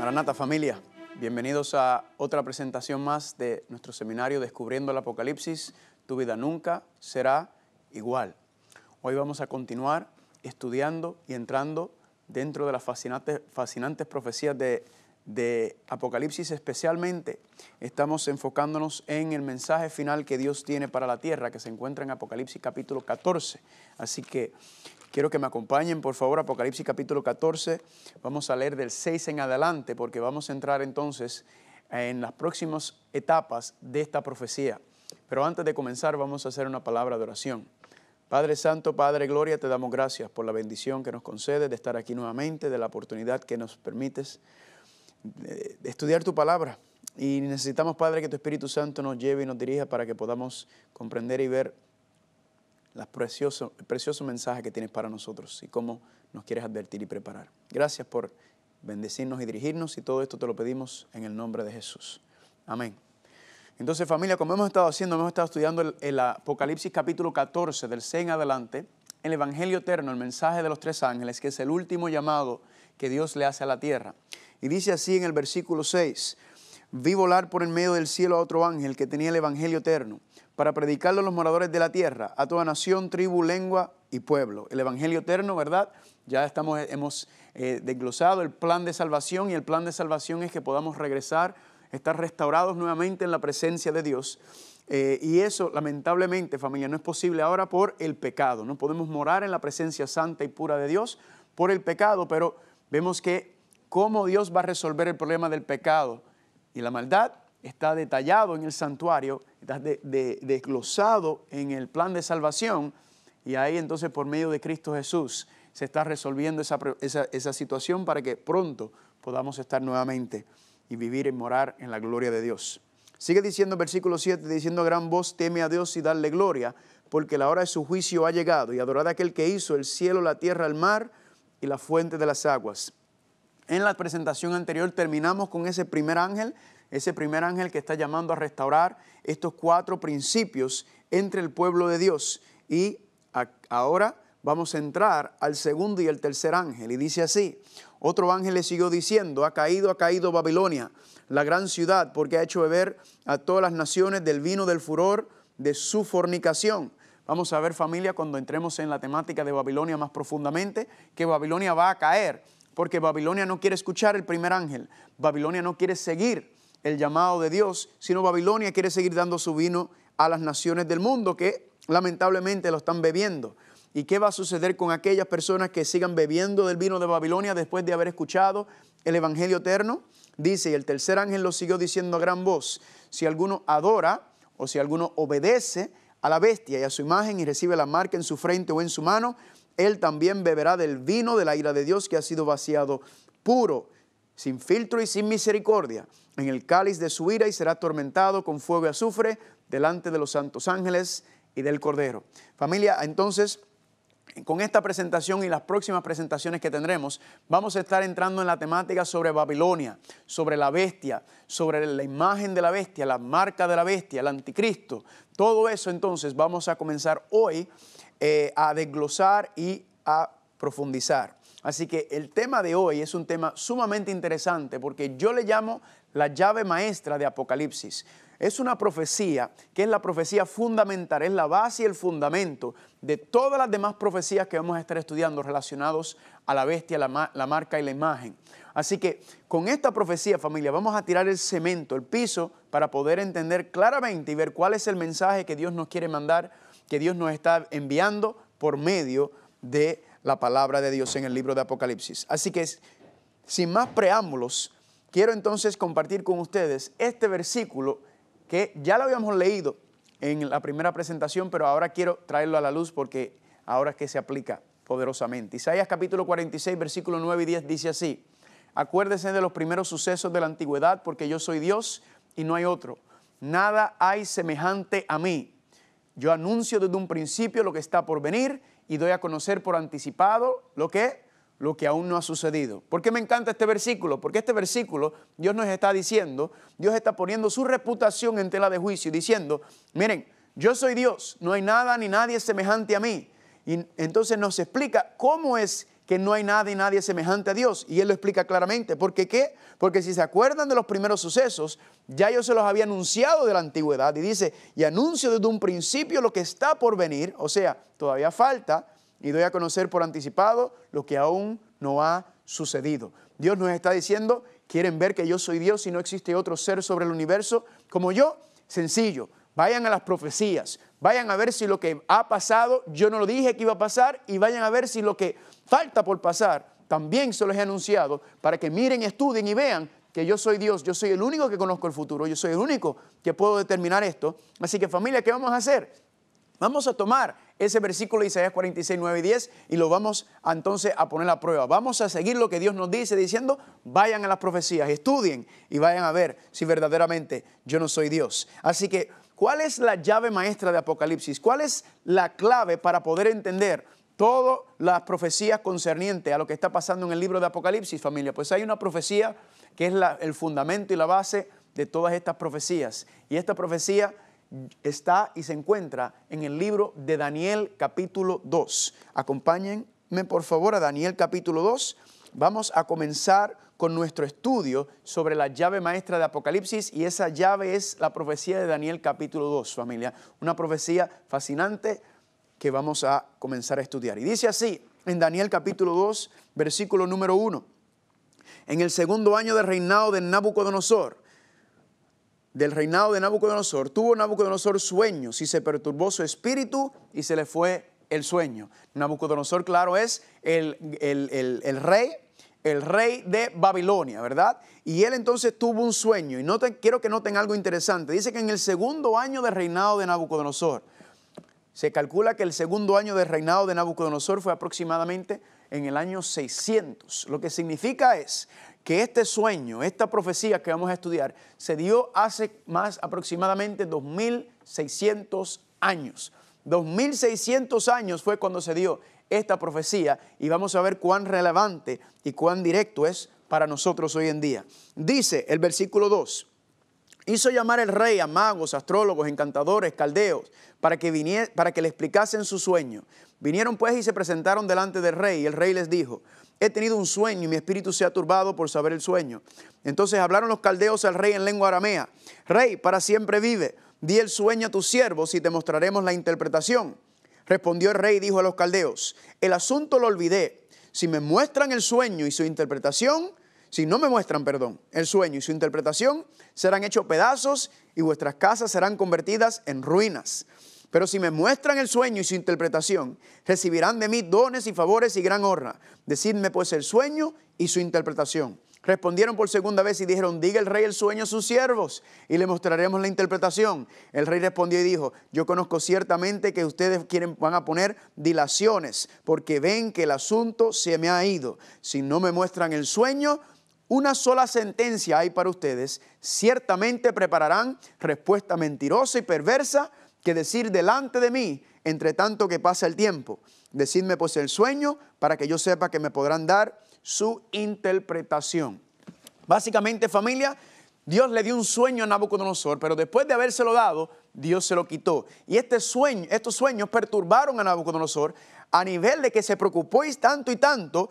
Maranata familia, bienvenidos a otra presentación más de nuestro seminario Descubriendo el Apocalipsis. Tu vida nunca será igual. Hoy vamos a continuar estudiando y entrando dentro de las fascinantes profecías de Apocalipsis. Especialmente estamos enfocándonos en el mensaje final que Dios tiene para la tierra, que se encuentra en Apocalipsis capítulo 14. Así que quiero que me acompañen, por favor, Apocalipsis capítulo 14. Vamos a leer del 6 en adelante, porque vamos a entrar entonces en las próximas etapas de esta profecía. Pero antes de comenzar, vamos a hacer una palabra de oración. Padre Santo, Padre Gloria, te damos gracias por la bendición que nos concedes de estar aquí nuevamente, de la oportunidad que nos permites de estudiar tu palabra. Y necesitamos, Padre, que tu Espíritu Santo nos lleve y nos dirija para que podamos comprender y ver el precioso mensaje que tienes para nosotros y cómo nos quieres advertir y preparar. Gracias por bendecirnos y dirigirnos, y todo esto te lo pedimos en el nombre de Jesús. Amén. Entonces, familia, como hemos estado estudiando el Apocalipsis capítulo 14, del 6 en adelante, el Evangelio eterno, el mensaje de los tres ángeles, que es el último llamado que Dios le hace a la tierra. Y dice así en el versículo 6, vi volar por en medio del cielo a otro ángel que tenía el Evangelio eterno, para predicarlo a los moradores de la tierra, a toda nación, tribu, lengua y pueblo. El Evangelio eterno, ¿verdad? Ya hemos desglosado el plan de salvación, y el plan de salvación es que podamos regresar, estar restaurados nuevamente en la presencia de Dios. Y eso, lamentablemente, familia, no es posible ahora por el pecado. No podemos morar en la presencia santa y pura de Dios por el pecado, pero vemos que cómo Dios va a resolver el problema del pecado y la maldad está detallado en el santuario, está desglosado en el plan de salvación, y ahí entonces por medio de Cristo Jesús se está resolviendo esa situación para que pronto podamos estar nuevamente y vivir y morar en la gloria de Dios. Sigue diciendo el versículo 7, diciendo a gran voz, teme a Dios y darle gloria, porque la hora de su juicio ha llegado, y adorad a aquel que hizo el cielo, la tierra, el mar y la fuente de las aguas. En la presentación anterior terminamos con ese primer ángel que está llamando a restaurar estos 4 principios entre el pueblo de Dios. Y ahora vamos a entrar al segundo y el tercer ángel. Y dice así, otro ángel le siguió diciendo, ha caído Babilonia, la gran ciudad, porque ha hecho beber a todas las naciones del vino del furor de su fornicación. Vamos a ver, familia, cuando entremos en la temática de Babilonia más profundamente, que Babilonia va a caer, porque Babilonia no quiere escuchar el primer ángel. Babilonia no quiere seguir el llamado de Dios, sino Babilonia quiere seguir dando su vino a las naciones del mundo que lamentablemente lo están bebiendo. ¿Y qué va a suceder con aquellas personas que sigan bebiendo del vino de Babilonia después de haber escuchado el Evangelio eterno? Dice, y el tercer ángel lo siguió diciendo a gran voz, si alguno adora o si alguno obedece a la bestia y a su imagen y recibe la marca en su frente o en su mano, él también beberá del vino de la ira de Dios que ha sido vaciado puro, sin filtro y sin misericordia, en el cáliz de su ira, y será atormentado con fuego y azufre delante de los santos ángeles y del Cordero. Familia, entonces, con esta presentación y las próximas presentaciones que tendremos, vamos a estar entrando en la temática sobre Babilonia, sobre la bestia, sobre la imagen de la bestia, la marca de la bestia, el anticristo. Todo eso entonces vamos a comenzar hoy a desglosar y a profundizar. Así que el tema de hoy es un tema sumamente interesante, porque yo le llamo la llave maestra de Apocalipsis. Es una profecía que es la profecía fundamental, es la base y el fundamento de todas las demás profecías que vamos a estar estudiando relacionados a la bestia, la marca y la imagen. Así que con esta profecía, familia, vamos a tirar el cemento, el piso, para poder entender claramente y ver cuál es el mensaje que Dios nos quiere mandar, que Dios nos está enviando por medio de la palabra de Dios en el libro de Apocalipsis. Así que, sin más preámbulos, quiero entonces compartir con ustedes este versículo que ya lo habíamos leído en la primera presentación, pero ahora quiero traerlo a la luz porque ahora es que se aplica poderosamente. Isaías capítulo 46, versículo 9 y 10 dice así, acuérdese de los primeros sucesos de la antigüedad, porque yo soy Dios y no hay otro. Nada hay semejante a mí. Yo anuncio desde un principio lo que está por venir y doy a conocer por anticipado lo que aún no ha sucedido. ¿Por qué me encanta este versículo? Porque este versículo Dios nos está diciendo, Dios está poniendo su reputación en tela de juicio, diciendo, miren, yo soy Dios, no hay nada ni nadie semejante a mí. Y entonces nos explica cómo es que no hay nada y nadie semejante a Dios. Y Él lo explica claramente. ¿Por qué qué? Porque si se acuerdan de los primeros sucesos, ya yo se los había anunciado de la antigüedad. Y dice, y anuncio desde un principio lo que está por venir, o sea, todavía falta, y doy a conocer por anticipado lo que aún no ha sucedido. Dios nos está diciendo, ¿quieren ver que yo soy Dios y no existe otro ser sobre el universo como yo? Sencillo, vayan a las profecías, vayan a ver si lo que ha pasado, yo no lo dije que iba a pasar, y vayan a ver si lo que falta por pasar, también se los he anunciado, para que miren, estudien y vean que yo soy Dios, yo soy el único que conozco el futuro, yo soy el único que puedo determinar esto. Así que familia, ¿qué vamos a hacer? Vamos a tomar ese versículo de Isaías 46, 9 y 10 y lo vamos entonces a poner a prueba. Vamos a seguir lo que Dios nos dice diciendo, vayan a las profecías, estudien y vayan a ver si verdaderamente yo no soy Dios. Así que, ¿cuál es la llave maestra de Apocalipsis? ¿Cuál es la clave para poder entender todas las profecías concernientes a lo que está pasando en el libro de Apocalipsis, familia? Pues hay una profecía que es el fundamento y la base de todas estas profecías. Y esta profecía está y se encuentra en el libro de Daniel capítulo 2. Acompáñenme por favor a Daniel capítulo 2. Vamos a comenzar con nuestro estudio sobre la llave maestra de Apocalipsis, y esa llave es la profecía de Daniel capítulo 2, familia. Una profecía fascinante que vamos a comenzar a estudiar. Y dice así en Daniel capítulo 2, versículo número 1. En el segundo año del reinado de Nabucodonosor, tuvo Nabucodonosor sueños y se perturbó su espíritu y se le fue el sueño. Nabucodonosor, claro, es el rey de Babilonia, ¿verdad? Y él entonces tuvo un sueño. Y quiero que noten algo interesante. Dice que en el segundo año de reinado de Nabucodonosor, se calcula que el segundo año de reinado de Nabucodonosor fue aproximadamente en el año 600. Lo que significa es que este sueño, esta profecía que vamos a estudiar, se dio hace más aproximadamente 2600 años. 2600 años fue cuando se dio esta profecía, y vamos a ver cuán relevante y cuán directo es para nosotros hoy en día. Dice el versículo 2, hizo llamar el rey a magos, astrólogos, encantadores, caldeos, para que le explicasen su sueño. Vinieron pues y se presentaron delante del rey, y el rey les dijo, he tenido un sueño y mi espíritu se ha turbado por saber el sueño. Entonces hablaron los caldeos al rey en lengua aramea. Rey, para siempre vive, di el sueño a tus siervos y te mostraremos la interpretación. Respondió el rey y dijo a los caldeos, el asunto lo olvidé. Si me muestran el sueño y su interpretación, si no me muestran, el sueño y su interpretación, serán hechos pedazos y vuestras casas serán convertidas en ruinas. Pero si me muestran el sueño y su interpretación, recibirán de mí dones y favores y gran honra. Decidme pues el sueño y su interpretación. Respondieron por segunda vez y dijeron, diga el rey el sueño a sus siervos y le mostraremos la interpretación. El rey respondió y dijo, yo conozco ciertamente que ustedes van a poner dilaciones porque ven que el asunto se me ha ido. Si no me muestran el sueño, una sola sentencia hay para ustedes. Ciertamente prepararán respuesta mentirosa y perversa que decir delante de mí, entre tanto que pasa el tiempo. Decidme pues el sueño para que yo sepa que me podrán dar su interpretación. Básicamente, familia, Dios le dio un sueño a Nabucodonosor, pero después de habérselo dado, Dios se lo quitó. Y estos sueños perturbaron a Nabucodonosor a nivel de que se preocupó y tanto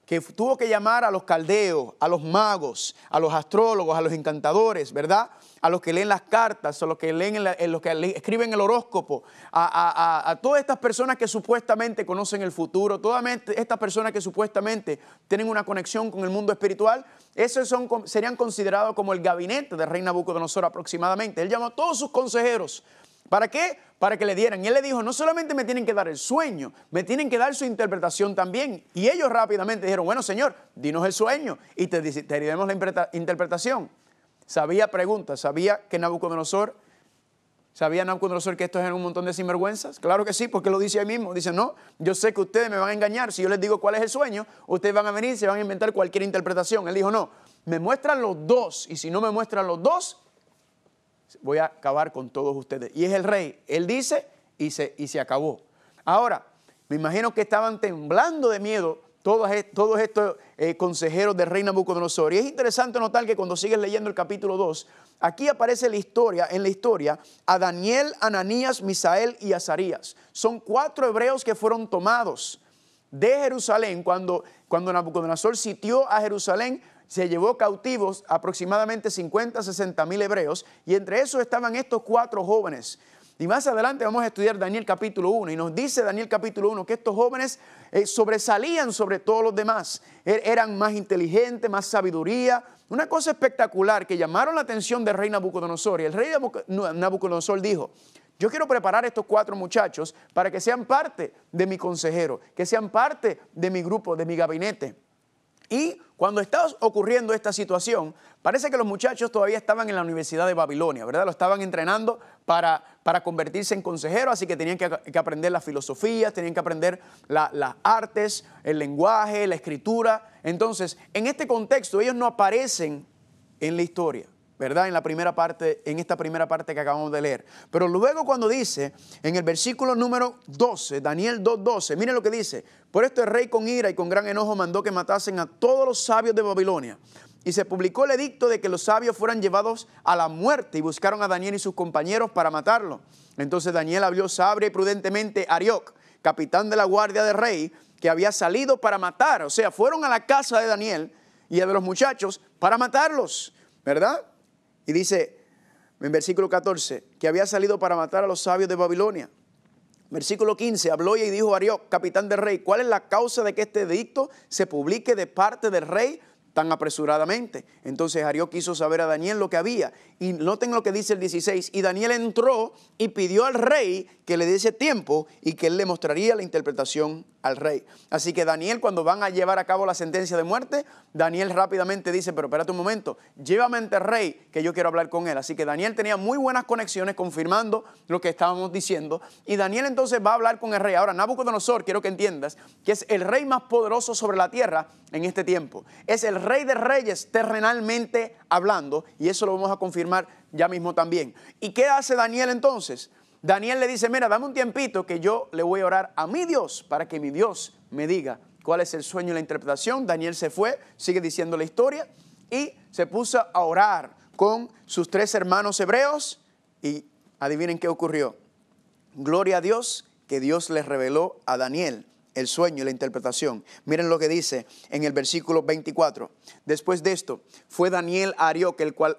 que tuvo que llamar a los caldeos, a los magos, a los astrólogos, a los encantadores, ¿verdad? A los que leen las cartas, a los que leen los que escriben el horóscopo, a todas estas personas que supuestamente conocen el futuro, todas estas personas que supuestamente tienen una conexión con el mundo espiritual. Esos serían considerados como el gabinete del rey Nabucodonosor aproximadamente. Él llamó a todos sus consejeros. ¿Para qué? Para que le dieran. Y él le dijo, no solamente me tienen que dar el sueño, me tienen que dar su interpretación también. Y ellos rápidamente dijeron, bueno, Señor, dinos el sueño y te diremos la interpretación. Sabía que Nabucodonosor que estos eran un montón de sinvergüenzas. Claro que sí, porque lo dice ahí mismo. Dice, no, yo sé que ustedes me van a engañar. Si yo les digo cuál es el sueño, ustedes van a venir y se van a inventar cualquier interpretación. Él dijo, no, me muestran los dos. Y si no me muestran los dos, voy a acabar con todos ustedes. Y es el rey. Él dice y se acabó. Ahora, me imagino que estaban temblando de miedo todos estos consejeros del rey Nabucodonosor. Y es interesante notar que cuando sigues leyendo el capítulo 2, aquí aparece en la historia a Daniel, Ananías, Misael y Azarías. Son 4 hebreos que fueron tomados de Jerusalén, cuando Nabucodonosor sitió a Jerusalén, se llevó cautivos aproximadamente 50, 60 mil hebreos, y entre esos estaban estos 4 jóvenes. Y más adelante vamos a estudiar Daniel capítulo 1, y nos dice Daniel capítulo 1 que estos jóvenes sobresalían sobre todos los demás, eran más inteligentes, más sabiduría, una cosa espectacular que llamaron la atención del rey Nabucodonosor. Y el rey Nabucodonosor dijo: yo quiero preparar a estos 4 muchachos para que sean parte de mi consejero, que sean parte de mi grupo, de mi gabinete. Y cuando está ocurriendo esta situación, parece que los muchachos todavía estaban en la Universidad de Babilonia, ¿verdad? Lo estaban entrenando para convertirse en consejeros, así que tenían que aprender las filosofías, tenían que aprender las artes, el lenguaje, la escritura. Entonces, en este contexto, ellos no aparecen en la historia, ¿verdad? En esta primera parte que acabamos de leer. Pero luego cuando dice, en el versículo número 12, Daniel 2:12, miren lo que dice: por esto el rey con ira y con gran enojo mandó que matasen a todos los sabios de Babilonia. Y se publicó el edicto de que los sabios fueran llevados a la muerte, y buscaron a Daniel y sus compañeros para matarlo. Entonces Daniel habló sabia y prudentemente a Arioc, capitán de la guardia del rey, que había salido para matar. O sea, fueron a la casa de Daniel y a de los muchachos para matarlos, ¿verdad? Y dice en versículo 14 que había salido para matar a los sabios de Babilonia. Versículo 15, habló y dijo a Arioc, capitán del rey: ¿cuál es la causa de que este edicto se publique de parte del rey tan apresuradamente? Entonces Arioc quiso saber a Daniel lo que había. Y noten lo que dice el 16. Y Daniel entró y pidió al rey que le diese tiempo y que él le mostraría la interpretación al rey. Así que Daniel, cuando van a llevar a cabo la sentencia de muerte, Daniel rápidamente dice: pero espérate un momento, llévame ante el rey, que yo quiero hablar con él. Así que Daniel tenía muy buenas conexiones confirmando lo que estábamos diciendo. Y Daniel entonces va a hablar con el rey. Ahora, Nabucodonosor, quiero que entiendas que es el rey más poderoso sobre la tierra en este tiempo. Es el rey de reyes terrenalmente hablando, y eso lo vamos a confirmar ya mismo también. ¿Y qué hace Daniel entonces? Daniel le dice: mira, dame un tiempito que yo le voy a orar a mi Dios para que mi Dios me diga cuál es el sueño y la interpretación. Daniel se fue, sigue diciendo la historia, y se puso a orar con sus 3 hermanos hebreos, y adivinen qué ocurrió. Gloria a Dios, que Dios les reveló a Daniel el sueño y la interpretación. Miren lo que dice en el versículo 24. Después de esto, fue Daniel a Arioc, el cual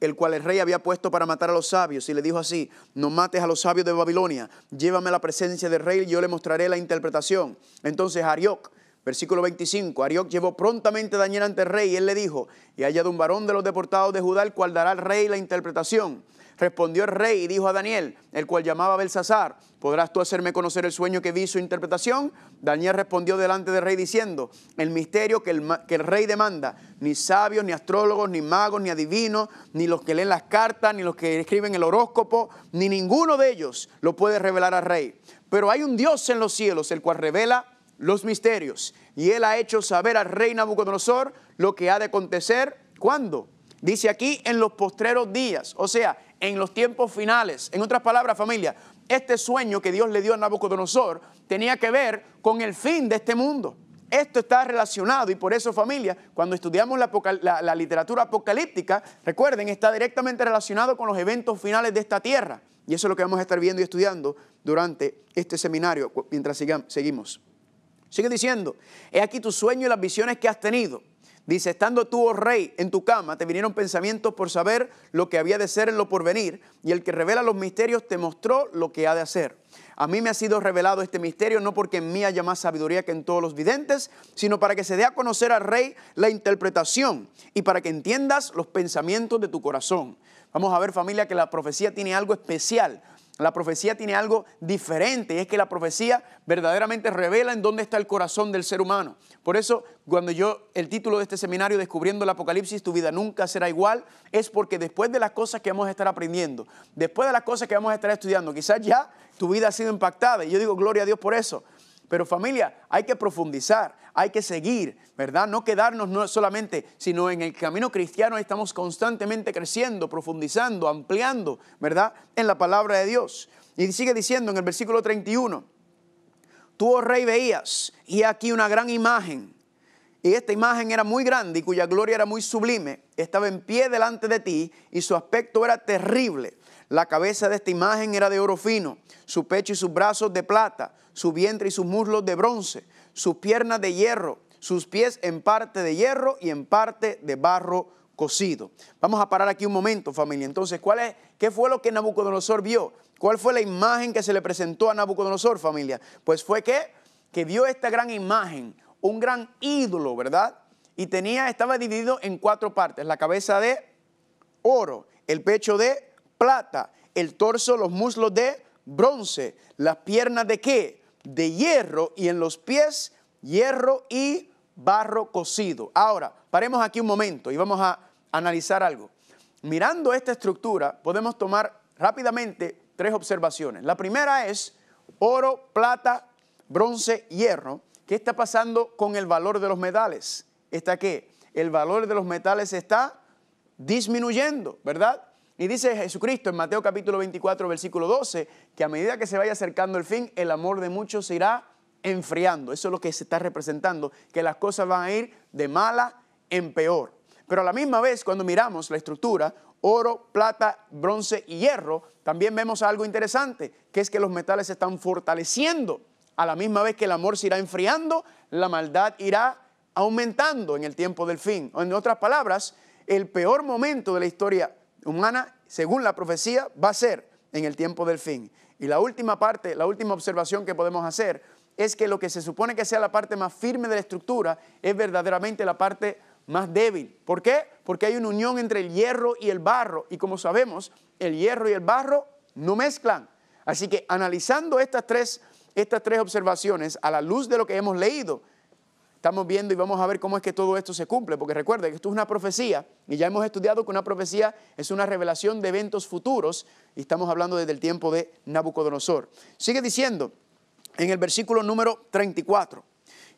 el rey había puesto para matar a los sabios, y le dijo así: no mates a los sabios de Babilonia, llévame a la presencia del rey y yo le mostraré la interpretación. Entonces Arioc, versículo 25, Arioc llevó prontamente a Daniel ante el rey, y él le dijo: he hallado un varón de los deportados de Judá, el cual dará al rey la interpretación. Respondió el rey y dijo a Daniel, el cual llamaba Belsasar: ¿podrás tú hacerme conocer el sueño que vi, su interpretación? Daniel respondió delante del rey diciendo: el misterio que el rey demanda, ni sabios, ni astrólogos, ni magos, ni adivinos, ni los que leen las cartas, ni los que escriben el horóscopo, ni ninguno de ellos lo puede revelar al rey. Pero hay un Dios en los cielos, el cual revela los misterios. Y él ha hecho saber al rey Nabucodonosor lo que ha de acontecer. ¿Cuándo? Dice aquí, en los postreros días, o sea, en los tiempos finales. En otras palabras, familia, este sueño que Dios le dio a Nabucodonosor tenía que ver con el fin de este mundo. Esto está relacionado, y por eso, familia, cuando estudiamos la literatura apocalíptica, recuerden, está directamente relacionado con los eventos finales de esta tierra. Y eso es lo que vamos a estar viendo y estudiando durante este seminario mientras seguimos. Sigue diciendo: he aquí tu sueño y las visiones que has tenido. Dice: estando tú, oh rey, en tu cama, te vinieron pensamientos por saber lo que había de ser en lo porvenir, y el que revela los misterios te mostró lo que ha de hacer. A mí me ha sido revelado este misterio, no porque en mí haya más sabiduría que en todos los videntes, sino para que se dé a conocer al rey la interpretación, y para que entiendas los pensamientos de tu corazón. Vamos a ver, familia, que la profecía tiene algo especial. La profecía tiene algo diferente, y es que la profecía verdaderamente revela en dónde está el corazón del ser humano. Por eso, el título de este seminario, Descubriendo el Apocalipsis, tu vida nunca será igual, es porque después de las cosas que vamos a estar aprendiendo, después de las cosas que vamos a estar estudiando, quizás ya tu vida ha sido impactada, y yo digo gloria a Dios por eso. Pero familia, hay que profundizar, hay que seguir, ¿verdad? No quedarnos no solamente, sino en el camino cristiano estamos constantemente creciendo, profundizando, ampliando, ¿verdad? En la palabra de Dios. Y sigue diciendo en el versículo 31, tú, oh rey, veías, y aquí una gran imagen, y esta imagen era muy grande y cuya gloria era muy sublime, estaba en pie delante de ti, y su aspecto era terrible. La cabeza de esta imagen era de oro fino, su pecho y sus brazos de plata, su vientre y sus muslos de bronce, sus piernas de hierro, sus pies en parte de hierro y en parte de barro cocido. Vamos a parar aquí un momento, familia. Entonces, ¿qué fue lo que Nabucodonosor vio? ¿Cuál fue la imagen que se le presentó a Nabucodonosor, familia? Pues fue que vio esta gran imagen, un gran ídolo, ¿verdad? Y estaba dividido en 4 partes: la cabeza de oro, el pecho de plata, el torso, los muslos de bronce, las piernas de ¿qué? De hierro, y en los pies hierro y barro cocido. Ahora, paremos aquí un momento y vamos a analizar algo. Mirando esta estructura, podemos tomar rápidamente 3 observaciones. La primera es oro, plata, bronce, hierro. ¿Qué está pasando con el valor de los metales? ¿Está qué? El valor de los metales está disminuyendo, ¿verdad? Y dice Jesucristo en Mateo capítulo 24, versículo 12, que a medida que se vaya acercando el fin, el amor de muchos se irá enfriando. Eso es lo que se está representando, que las cosas van a ir de mala en peor. Pero a la misma vez, cuando miramos la estructura, oro, plata, bronce y hierro, también vemos algo interesante, que es que los metales se están fortaleciendo. A la misma vez que el amor se irá enfriando, la maldad irá aumentando en el tiempo del fin. O en otras palabras, el peor momento de la historia humana, según la profecía, va a ser en el tiempo del fin. Y la última parte, la última observación que podemos hacer es que lo que se supone que sea la parte más firme de la estructura es verdaderamente la parte más débil. ¿Por qué? Porque hay una unión entre el hierro y el barro, y como sabemos, el hierro y el barro no mezclan. Así que analizando estas tres observaciones a la luz de lo que hemos leído, estamos viendo y vamos a ver cómo es que todo esto se cumple, porque recuerden que esto es una profecía, y ya hemos estudiado que una profecía es una revelación de eventos futuros, y estamos hablando desde el tiempo de Nabucodonosor. Sigue diciendo en el versículo número 34,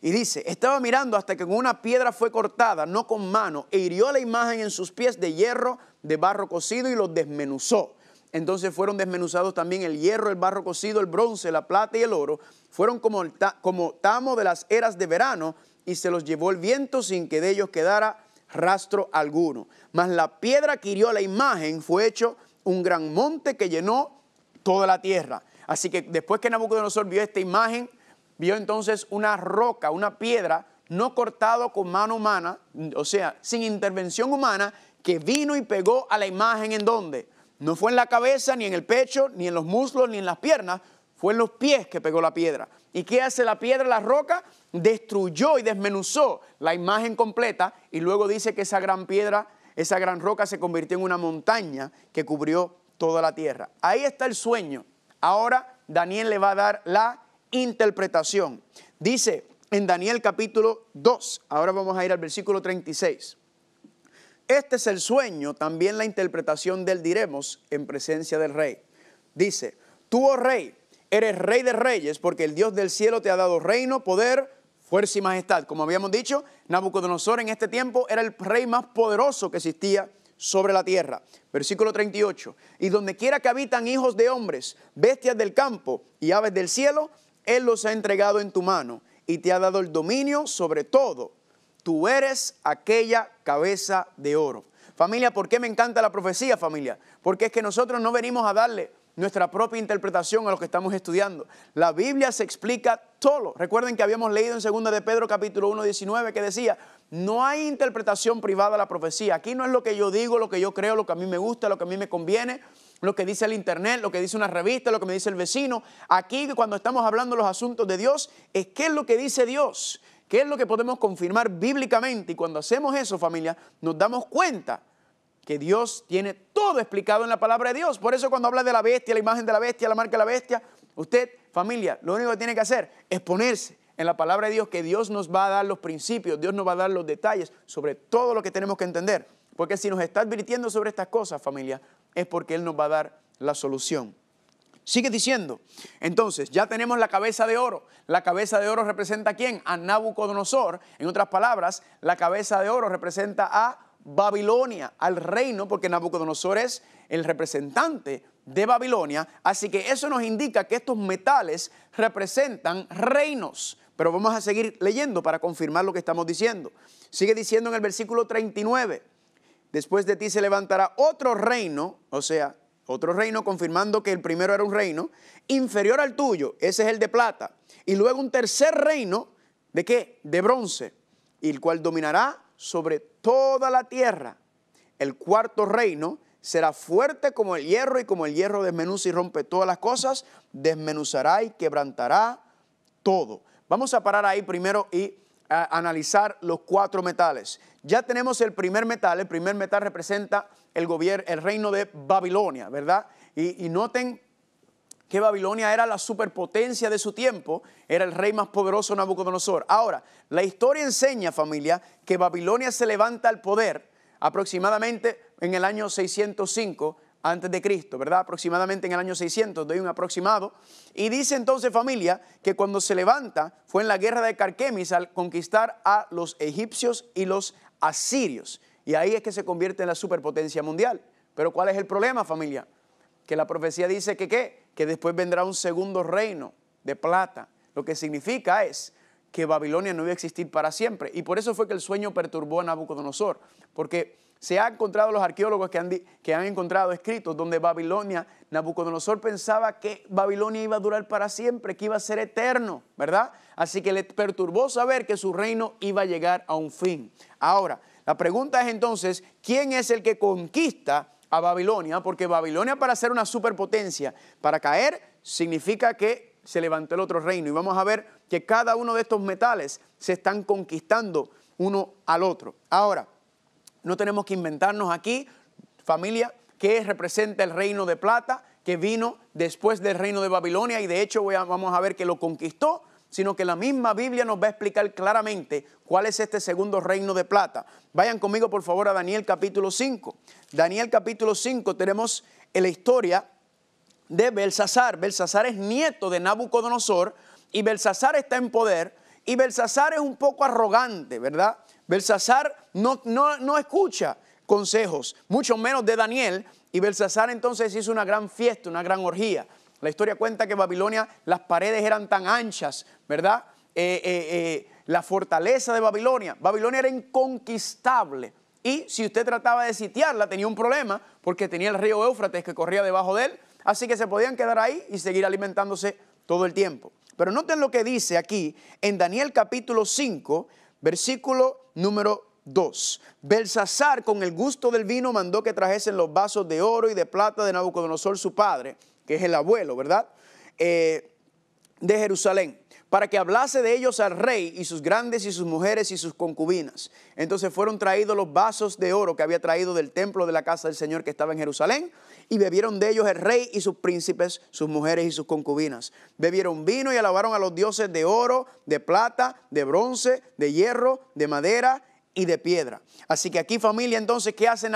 y dice: estaba mirando hasta que con una piedra fue cortada, no con mano, e hirió la imagen en sus pies de hierro, de barro cocido, y los desmenuzó. Entonces fueron desmenuzados también el hierro, el barro cocido, el bronce, la plata y el oro. Fueron como tamo de las eras de verano, y se los llevó el viento sin que de ellos quedara rastro alguno. Mas la piedra que hirió la imagen fue hecho un gran monte que llenó toda la tierra. Así que después que Nabucodonosor vio esta imagen, vio entonces una roca, una piedra, no cortado con mano humana, o sea, sin intervención humana, que vino y pegó a la imagen. ¿En dónde? No fue en la cabeza, ni en el pecho, ni en los muslos, ni en las piernas. Fue en los pies que pegó la piedra. ¿Y qué hace la piedra, la roca? Destruyó y desmenuzó la imagen completa, y luego dice que esa gran piedra, esa gran roca se convirtió en una montaña que cubrió toda la tierra. Ahí está el sueño. Ahora Daniel le va a dar la interpretación. Dice en Daniel capítulo 2, ahora vamos a ir al versículo 36. Este es el sueño, también la interpretación del diremos en presencia del rey. Dice: tú, oh rey, eres rey de reyes, porque el Dios del cielo te ha dado reino, poder, fuerza y majestad. Como habíamos dicho, Nabucodonosor en este tiempo era el rey más poderoso que existía sobre la tierra. Versículo 38. Y donde quiera que habitan hijos de hombres, bestias del campo y aves del cielo, Él los ha entregado en tu mano y te ha dado el dominio sobre todo. Tú eres aquella cabeza de oro. Familia, ¿por qué me encanta la profecía, familia? Porque es que nosotros no venimos a darle nuestra propia interpretación a lo que estamos estudiando. La Biblia se explica todo. Recuerden que habíamos leído en 2 de Pedro capítulo 1, 19, que decía: no hay interpretación privada a la profecía. Aquí no es lo que yo digo, lo que yo creo, lo que a mí me gusta, lo que a mí me conviene, lo que dice el internet, lo que dice una revista, lo que me dice el vecino. Aquí, cuando estamos hablando de los asuntos de Dios, es qué es lo que dice Dios, qué es lo que podemos confirmar bíblicamente. Y cuando hacemos eso, familia, nos damos cuenta que Dios tiene todo explicado en la palabra de Dios. Por eso cuando habla de la bestia, la imagen de la bestia, la marca de la bestia, usted, familia, lo único que tiene que hacer es ponerse en la palabra de Dios, que Dios nos va a dar los principios, Dios nos va a dar los detalles sobre todo lo que tenemos que entender. Porque si nos está advirtiendo sobre estas cosas, familia, es porque Él nos va a dar la solución. Sigue diciendo, entonces ya tenemos la cabeza de oro. La cabeza de oro representa ¿a quién? A Nabucodonosor. En otras palabras, la cabeza de oro representa a Babilonia, al reino, porque Nabucodonosor es el representante de Babilonia. Así que eso nos indica que estos metales representan reinos. Pero vamos a seguir leyendo para confirmar lo que estamos diciendo. Sigue diciendo en el versículo 39, después de ti se levantará otro reino, o sea, otro reino, confirmando que el primero era un reino inferior al tuyo, ese es el de plata. Y luego un tercer reino ¿De qué? De bronce, y el cual dominará sobre toda la tierra. El cuarto reino será fuerte como el hierro, y como el hierro desmenuza y rompe todas las cosas, desmenuzará y quebrantará todo. Vamos a parar ahí primero y analizar los 4 metales. Ya tenemos el primer metal. El primer metal representa el reino de Babilonia, ¿verdad? Y noten que Babilonia era la superpotencia de su tiempo, era el rey más poderoso, Nabucodonosor. Ahora, la historia enseña, familia, que Babilonia se levanta al poder aproximadamente en el año 605 antes de Cristo, ¿verdad? Aproximadamente en el año 600, doy un aproximado. Y dice entonces, familia, que cuando se levanta fue en la guerra de Carquemis al conquistar a los egipcios y los asirios. Y ahí es que se convierte en la superpotencia mundial. Pero ¿cuál es el problema, familia? Que la profecía dice que después vendrá un segundo reino de plata. Lo que significa es que Babilonia no iba a existir para siempre. Y por eso fue que el sueño perturbó a Nabucodonosor. Porque se han encontrado los arqueólogos que han encontrado escritos donde Nabucodonosor pensaba que Babilonia iba a durar para siempre, que iba a ser eterno, ¿verdad? Así que le perturbó saber que su reino iba a llegar a un fin. Ahora, la pregunta es entonces, ¿quién es el que conquista a Babilonia? Porque Babilonia, para ser una superpotencia, para caer, significa que se levantó el otro reino. Y vamos a ver que cada uno de estos metales se están conquistando uno al otro. Ahora, no tenemos que inventarnos aquí, familia, que representa el reino de plata, que vino después del reino de Babilonia, y de hecho vamos a ver que lo conquistó, sino que la misma Biblia nos va a explicar claramente cuál es este segundo reino de plata. Vayan conmigo por favor a Daniel capítulo 5. Daniel capítulo 5 tenemos la historia de Belsasar. Belsasar es nieto de Nabucodonosor, y Belsasar está en poder, y Belsasar es un poco arrogante, ¿verdad? Belsasar no escucha consejos, mucho menos de Daniel, y Belsasar entonces hizo una gran fiesta, una gran orgía. La historia cuenta que Babilonia, las paredes eran tan anchas, ¿verdad? La fortaleza de Babilonia era inconquistable, y si usted trataba de sitiarla tenía un problema, porque tenía el río Éufrates que corría debajo de él, así que se podían quedar ahí y seguir alimentándose todo el tiempo. Pero noten lo que dice aquí en Daniel capítulo 5, versículo número 2. Belsasar, con el gusto del vino, mandó que trajesen los vasos de oro y de plata de Nabucodonosor su padre, que es el abuelo, ¿verdad? De Jerusalén, para que hablase de ellos al rey y sus grandes y sus mujeres y sus concubinas. Entonces fueron traídos los vasos de oro que había traído del templo de la casa del Señor que estaba en Jerusalén, y bebieron de ellos el rey y sus príncipes, sus mujeres y sus concubinas. Bebieron vino y alabaron a los dioses de oro, de plata, de bronce, de hierro, de madera y de piedra. Así que aquí, familia, entonces, ¿qué hace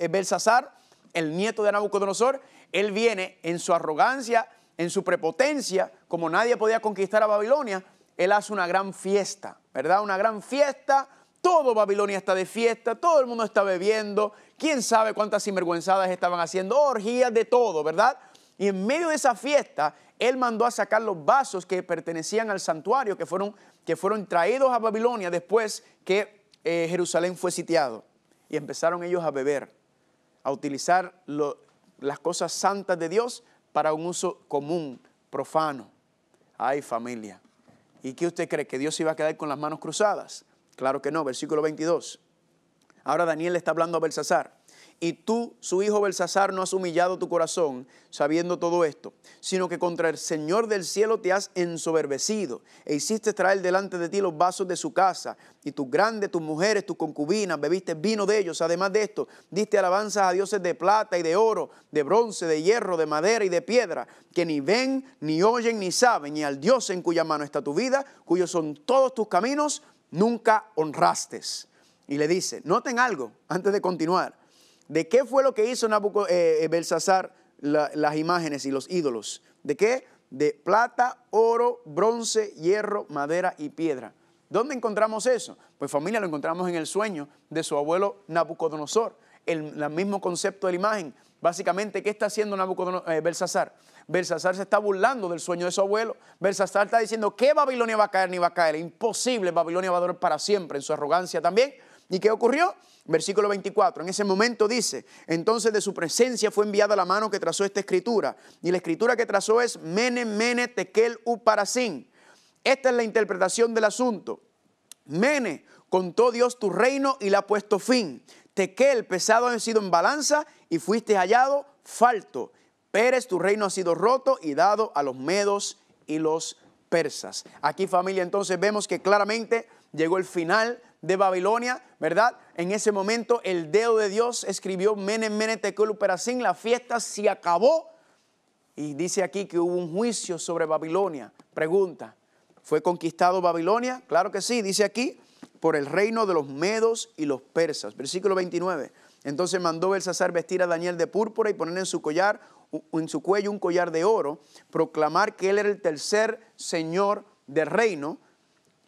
Belsasar, el nieto de Nabucodonosor? Él viene en su arrogancia, en su prepotencia, como nadie podía conquistar a Babilonia. Él hace una gran fiesta, ¿verdad? Una gran fiesta. Todo Babilonia está de fiesta, todo el mundo está bebiendo, quién sabe cuántas sinvergüenzadas estaban haciendo, orgías de todo, ¿verdad? Y en medio de esa fiesta, él mandó a sacar los vasos que pertenecían al santuario, que fueron traídos a Babilonia después que Jerusalén fue sitiado. Y empezaron ellos a beber, a utilizar las cosas santas de Dios para un uso común, profano. Ay, familia, ¿y qué usted cree? ¿Que Dios se iba a quedar con las manos cruzadas? Claro que no. Versículo 22. Ahora Daniel le está hablando a Belsasar. Y tú, su hijo Belsasar, no has humillado tu corazón sabiendo todo esto, sino que contra el Señor del cielo te has ensoberbecido e hiciste traer delante de ti los vasos de su casa, y tus grandes, tus mujeres, tus concubinas, bebiste vino de ellos. Además de esto, diste alabanzas a dioses de plata y de oro, de bronce, de hierro, de madera y de piedra, que ni ven, ni oyen, ni saben, y al Dios en cuya mano está tu vida, cuyos son todos tus caminos, nunca honraste. Y le dice, noten algo antes de continuar. ¿De qué fue lo que hizo Belsasar las imágenes y los ídolos? ¿De qué? De plata, oro, bronce, hierro, madera y piedra. ¿Dónde encontramos eso? Pues familia, lo encontramos en el sueño de su abuelo Nabucodonosor. El mismo concepto de la imagen. Básicamente, ¿qué está haciendo Belsasar? Belsasar se está burlando del sueño de su abuelo. Belsasar está diciendo que Babilonia va a caer ni va a caer. Imposible, Babilonia va a durar para siempre, en su arrogancia también. ¿Y qué ocurrió? Versículo 24. En ese momento dice, entonces de su presencia fue enviada la mano que trazó esta escritura. Y la escritura que trazó es Mene, Mene, Tekel, Uparasin. Esta es la interpretación del asunto. Mene, contó Dios tu reino y le ha puesto fin. Tequel, pesado ha sido en balanza y fuiste hallado falto. Peres, tu reino ha sido roto y dado a los medos y los persas. Aquí, familia, entonces vemos que claramente llegó el final de Babilonia, ¿verdad? En ese momento el dedo de Dios escribió Mene, Mene, Tekel, Uperasin, la fiesta se acabó. Y dice aquí que hubo un juicio sobre Babilonia. Pregunta, ¿fue conquistado Babilonia? Claro que sí, dice aquí, por el reino de los medos y los persas. Versículo 29. Entonces mandó Belsasar vestir a Daniel de púrpura y poner en su cuello un collar de oro, proclamar que él era el tercer señor del reino.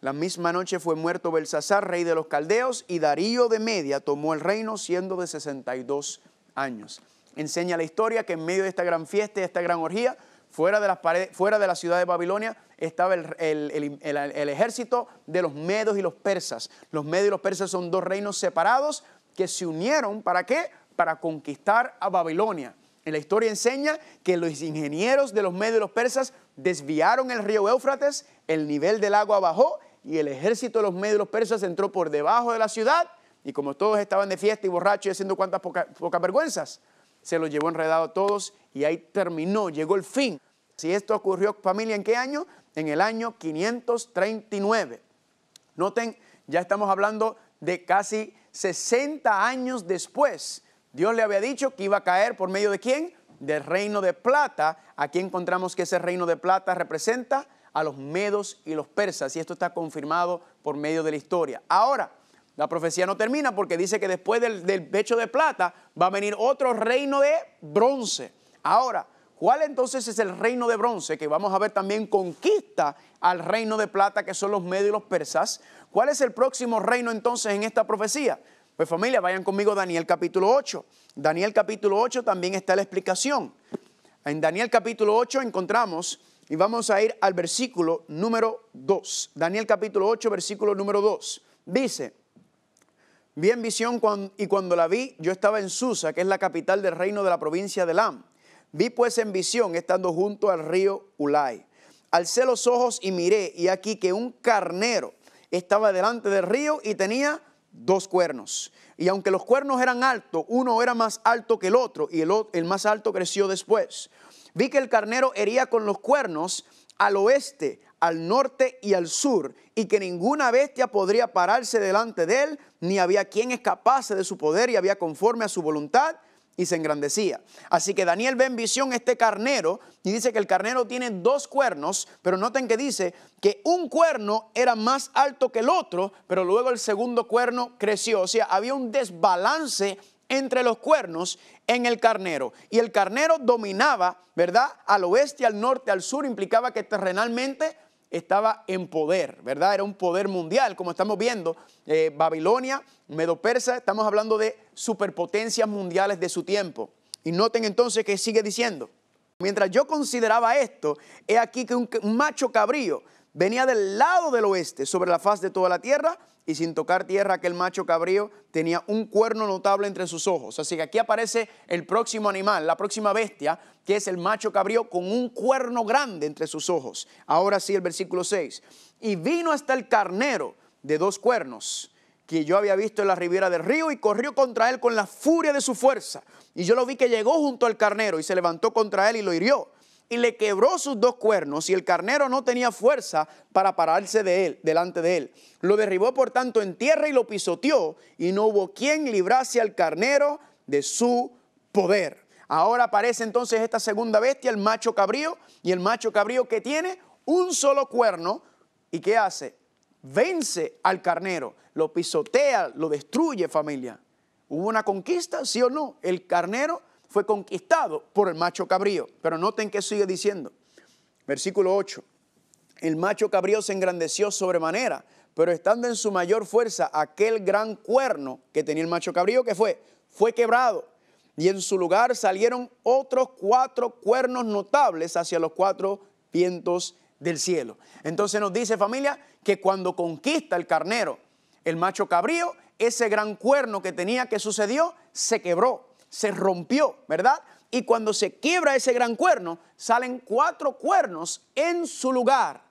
La misma noche fue muerto Belsasar, rey de los caldeos, y Darío de Media tomó el reino siendo de 62 años. Enseña la historia que en medio de esta gran fiesta y esta gran orgía, fuera de la ciudad de Babilonia, estaba el ejército de los medos y los persas. Los medos y los persas son dos reinos separados que se unieron, ¿para qué? Para conquistar a Babilonia. En la historia enseña que los ingenieros de los medos y los persas desviaron el río Éufrates, el nivel del agua bajó y el ejército de los medos y los persas entró por debajo de la ciudad y como todos estaban de fiesta y borrachos y haciendo cuantas pocas vergüenzas, se los llevó enredado a todos y ahí terminó, llegó el fin. Si esto ocurrió, familia, ¿en qué año? En el año 539. Noten, ya estamos hablando de casi 60 años después. Dios le había dicho que iba a caer por medio de ¿quién? Del reino de plata. Aquí encontramos que ese reino de plata representa a los medos y los persas. Y esto está confirmado por medio de la historia. Ahora, la profecía no termina porque dice que después del pecho de plata va a venir otro reino de bronce. Ahora, ¿cuál entonces es el reino de bronce? Que vamos a ver también conquista al reino de plata, que son los medos y los persas. ¿Cuál es el próximo reino entonces en esta profecía? Pues familia, vayan conmigo a Daniel capítulo 8. Daniel capítulo 8 también está la explicación. En Daniel capítulo 8 encontramos, y vamos a ir al versículo número 2. Daniel capítulo 8, versículo número 2. Dice, vi en visión y cuando la vi, yo estaba en Susa, que es la capital del reino de la provincia de Elam. Vi pues en visión, estando junto al río Ulai. Alcé los ojos y miré, y aquí que un carnero estaba delante del río y tenía 2 cuernos. Y aunque los cuernos eran altos, uno era más alto que el otro, y el más alto creció después. Vi que el carnero hería con los cuernos al oeste, al norte y al sur, y que ninguna bestia podría pararse delante de él, ni había quien escapase de su poder, y había conforme a su voluntad, y se engrandecía. Así que Daniel ve en visión este carnero y dice que el carnero tiene 2 cuernos, pero noten que dice que un cuerno era más alto que el otro, pero luego el segundo cuerno creció. O sea, había un desbalance entre los cuernos en el carnero. Y el carnero dominaba, ¿verdad? Al oeste, al norte, al sur, implicaba que terrenalmente estaba en poder, ¿verdad? Era un poder mundial, como estamos viendo, Babilonia, Medo-Persa, estamos hablando de superpotencias mundiales de su tiempo. Y noten entonces que sigue diciendo, mientras yo consideraba esto, he aquí que un macho cabrío venía del lado del oeste sobre la faz de toda la tierra, y sin tocar tierra aquel macho cabrío tenía un cuerno notable entre sus ojos. Así que aquí aparece el próximo animal, la próxima bestia, que es el macho cabrío con un cuerno grande entre sus ojos. Ahora sí, el versículo 6. Y vino hasta el carnero de 2 cuernos, que yo había visto en la ribera del río, y corrió contra él con la furia de su fuerza. Y yo lo vi que llegó junto al carnero y se levantó contra él y lo hirió. Y le quebró sus 2 cuernos, y el carnero no tenía fuerza para pararse delante de él. Lo derribó por tanto en tierra y lo pisoteó, y no hubo quien librase al carnero de su poder. Ahora aparece entonces esta segunda bestia, el macho cabrío, y el macho cabrío que tiene un solo cuerno, ¿y qué hace? Vence al carnero, lo pisotea, lo destruye, familia. ¿Hubo una conquista, sí o no? El carnero fue conquistado por el macho cabrío. Pero noten que sigue diciendo. Versículo 8. El macho cabrío se engrandeció sobremanera, pero estando en su mayor fuerza, aquel gran cuerno que tenía el macho cabrío, ¿qué fue? Fue quebrado. Y en su lugar salieron otros 4 cuernos notables hacia los 4 vientos del cielo. Entonces nos dice, familia, que cuando conquista el carnero, el macho cabrío, ese gran cuerno que tenía, ¿qué sucedió? Se quebró, se rompió, ¿verdad? Y cuando se quiebra ese gran cuerno, salen 4 cuernos en su lugar.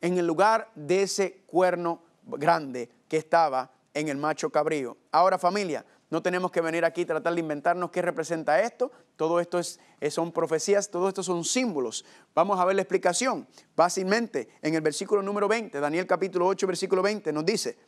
en el lugar de ese cuerno grande que estaba en el macho cabrío. Ahora, familia, no tenemos que venir aquí a tratar de inventarnos qué representa esto. Todo esto son profecías, todo esto son símbolos. Vamos a ver la explicación. Fácilmente, en el versículo número 20, Daniel capítulo 8, versículo 20, nos dice: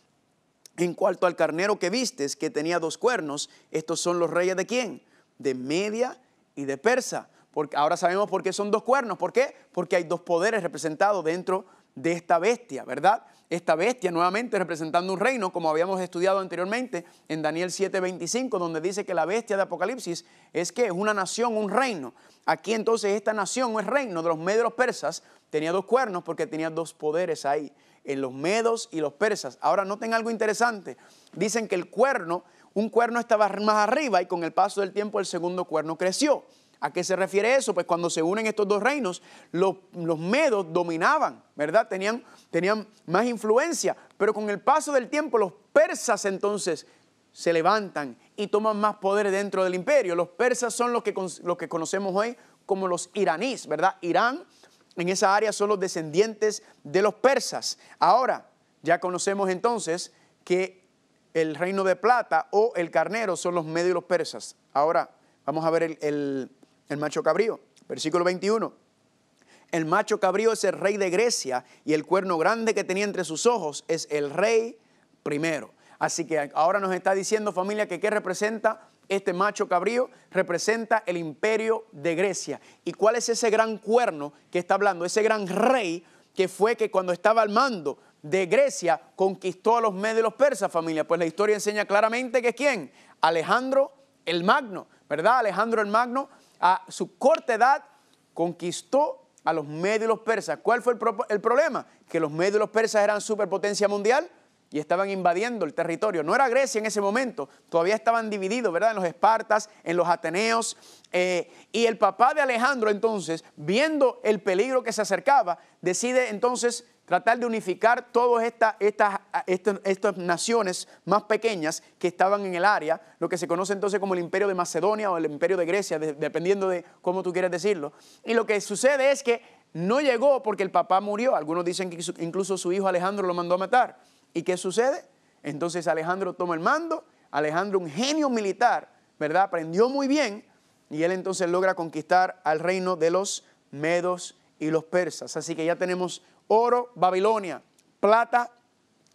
en cuanto al carnero que vistes, que tenía 2 cuernos, estos son los reyes ¿de quién? De Media y de Persa. Porque ahora sabemos por qué son 2 cuernos. ¿Por qué? Porque hay 2 poderes representados dentro de esta bestia, ¿verdad? Esta bestia nuevamente representando un reino, como habíamos estudiado anteriormente en Daniel 7:25, donde dice que la bestia de Apocalipsis es que es una nación, un reino. Aquí entonces esta nación o el reino de los medios y los persas tenía 2 cuernos porque tenía 2 poderes ahí, en los medos y los persas. Ahora noten algo interesante. Dicen que un cuerno estaba más arriba y con el paso del tiempo el segundo cuerno creció. ¿A qué se refiere eso? Pues cuando se unen estos 2 reinos, los medos dominaban, ¿verdad? Tenían más influencia, pero con el paso del tiempo los persas entonces se levantan y toman más poder dentro del imperio. Los persas son los que conocemos hoy como los iraníes, ¿verdad? Irán, en esa área son los descendientes de los persas. Ahora, ya conocemos entonces que el reino de plata o el carnero son los medios y los persas. Ahora, vamos a ver el macho cabrío, versículo 21. El macho cabrío es el rey de Grecia y el cuerno grande que tenía entre sus ojos es el rey primero. Así que ahora nos está diciendo, familia, que ¿qué representa este macho cabrío? Representa el imperio de Grecia. ¿Y cuál es ese gran cuerno que está hablando? Ese gran rey que fue que cuando estaba al mando de Grecia conquistó a los medios y los persas, familia. Pues la historia enseña claramente que es ¿quién? Alejandro el Magno, ¿verdad? Alejandro el Magno a su corta edad conquistó a los medios y los persas. ¿Cuál fue el problema? Que los medios y los persas eran superpotencia mundial y estaban invadiendo el territorio. No era Grecia en ese momento, todavía estaban divididos, ¿verdad? En los espartas, en los ateneos. Y el papá de Alejandro entonces, viendo el peligro que se acercaba, decide entonces tratar de unificar todas estas naciones más pequeñas que estaban en el área, lo que se conoce entonces como el imperio de Macedonia o el imperio de Grecia, dependiendo de cómo tú quieres decirlo. Y lo que sucede es que no llegó porque el papá murió. Algunos dicen que incluso su hijo Alejandro lo mandó a matar. ¿Y qué sucede? Entonces Alejandro toma el mando. Alejandro, un genio militar, ¿verdad? Aprendió muy bien y él entonces logra conquistar al reino de los medos y los persas. Así que ya tenemos oro, Babilonia, plata,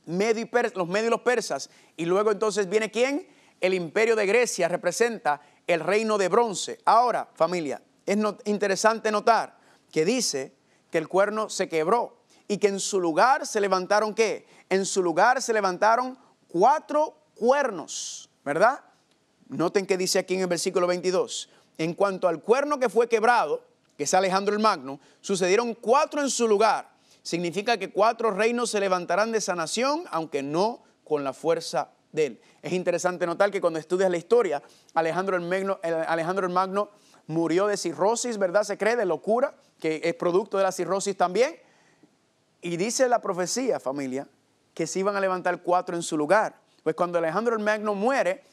los medios y los persas. Y luego entonces viene ¿quién? El imperio de Grecia representa el reino de bronce. Ahora, familia, es interesante notar que dice que el cuerno se quebró y que en su lugar se levantaron ¿qué? En su lugar se levantaron 4 cuernos, ¿verdad? Noten que dice aquí en el versículo 22. En cuanto al cuerno que fue quebrado, que es Alejandro el Magno, sucedieron 4 en su lugar. Significa que 4 reinos se levantarán de esa nación, aunque no con la fuerza de él. Es interesante notar que cuando estudias la historia, Alejandro el Magno murió de cirrosis, ¿verdad? Se cree, de locura, que es producto de la cirrosis también. Y dice la profecía, familia, que se iban a levantar 4 en su lugar. Pues cuando Alejandro el Magno muere,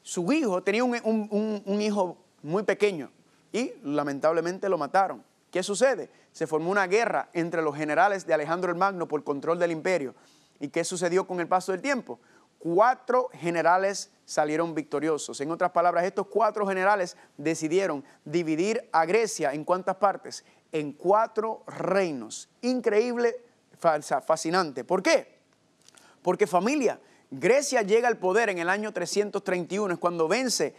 su hijo tenía un hijo muy pequeño y lamentablemente lo mataron. ¿Qué sucede? Se formó una guerra entre los generales de Alejandro el Magno por control del imperio. ¿Y qué sucedió con el paso del tiempo? 4 generales salieron victoriosos. En otras palabras, estos 4 generales decidieron dividir a Grecia ¿en cuántas partes? En 4 reinos. Increíble, fascinante. ¿Por qué? Porque, familia, Grecia llega al poder en el año 331, es cuando vence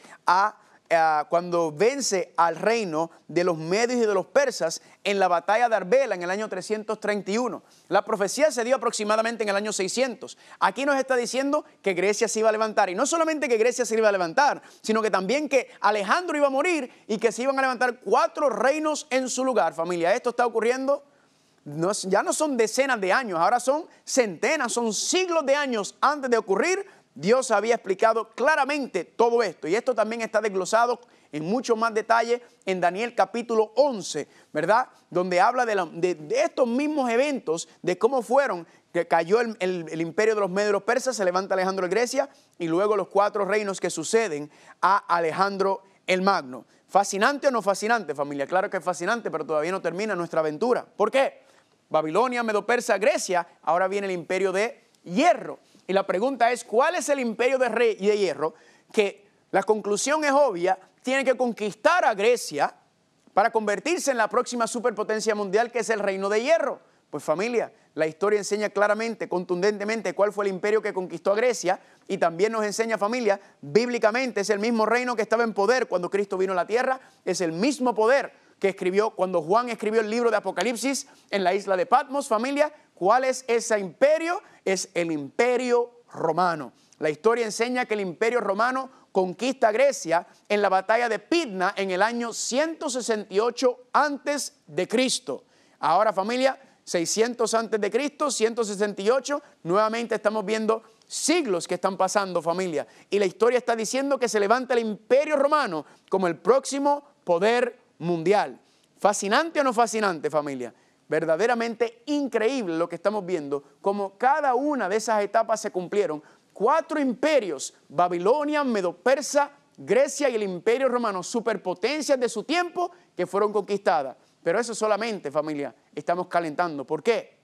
al reino de los medios y de los persas en la batalla de Arbela en el año 331. La profecía se dio aproximadamente en el año 600. Aquí nos está diciendo que Grecia se iba a levantar. Y no solamente que Grecia se iba a levantar, sino que también que Alejandro iba a morir y que se iban a levantar 4 reinos en su lugar. Familia, esto está ocurriendo. Ya no son decenas de años, ahora son centenas, son siglos de años antes de ocurrir. Dios había explicado claramente todo esto y esto también está desglosado en mucho más detalle en Daniel capítulo 11, ¿verdad? Donde habla de estos mismos eventos, de cómo fueron, que cayó el imperio de los medios y los persas, se levanta Alejandro de Grecia y luego los 4 reinos que suceden a Alejandro el Magno. ¿Fascinante o no fascinante, familia? Claro que es fascinante, pero todavía no termina nuestra aventura. ¿Por qué? Babilonia, Medo-Persa, Grecia, ahora viene el imperio de hierro. Y la pregunta es, ¿cuál es el imperio de hierro? Que la conclusión es obvia, tiene que conquistar a Grecia para convertirse en la próxima superpotencia mundial, que es el reino de hierro. Pues familia, la historia enseña claramente, contundentemente, cuál fue el imperio que conquistó a Grecia, y también nos enseña, familia, bíblicamente es el mismo reino que estaba en poder cuando Cristo vino a la tierra, es el mismo poder que escribió cuando Juan escribió el libro de Apocalipsis en la isla de Patmos. Familia, ¿cuál es ese imperio? Es el imperio romano. La historia enseña que el imperio romano conquista a Grecia en la batalla de Pydna en el año 168 antes de Cristo. Ahora, familia, 600 antes de Cristo, 168, nuevamente estamos viendo siglos que están pasando, familia. Y la historia está diciendo que se levanta el imperio romano como el próximo poder mundial. ¿Fascinante o no fascinante, familia? Verdaderamente increíble lo que estamos viendo, como cada una de esas etapas se cumplieron. 4 imperios, Babilonia, Medo-Persa, Grecia y el imperio romano, superpotencias de su tiempo que fueron conquistadas. Pero eso solamente, familia, estamos calentando. ¿Por qué?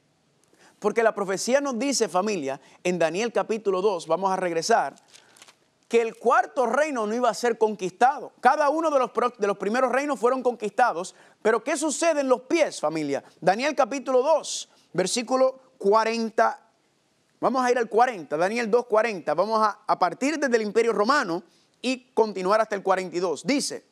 Porque la profecía nos dice, familia, en Daniel capítulo 2, vamos a regresar, que el cuarto reino no iba a ser conquistado. Cada uno de los primeros reinos fueron conquistados, pero ¿qué sucede en los pies, familia? Daniel capítulo 2, versículo 40. Vamos a ir al 40, Daniel 2, 40. Vamos a partir desde el imperio romano y continuar hasta el 42. Dice,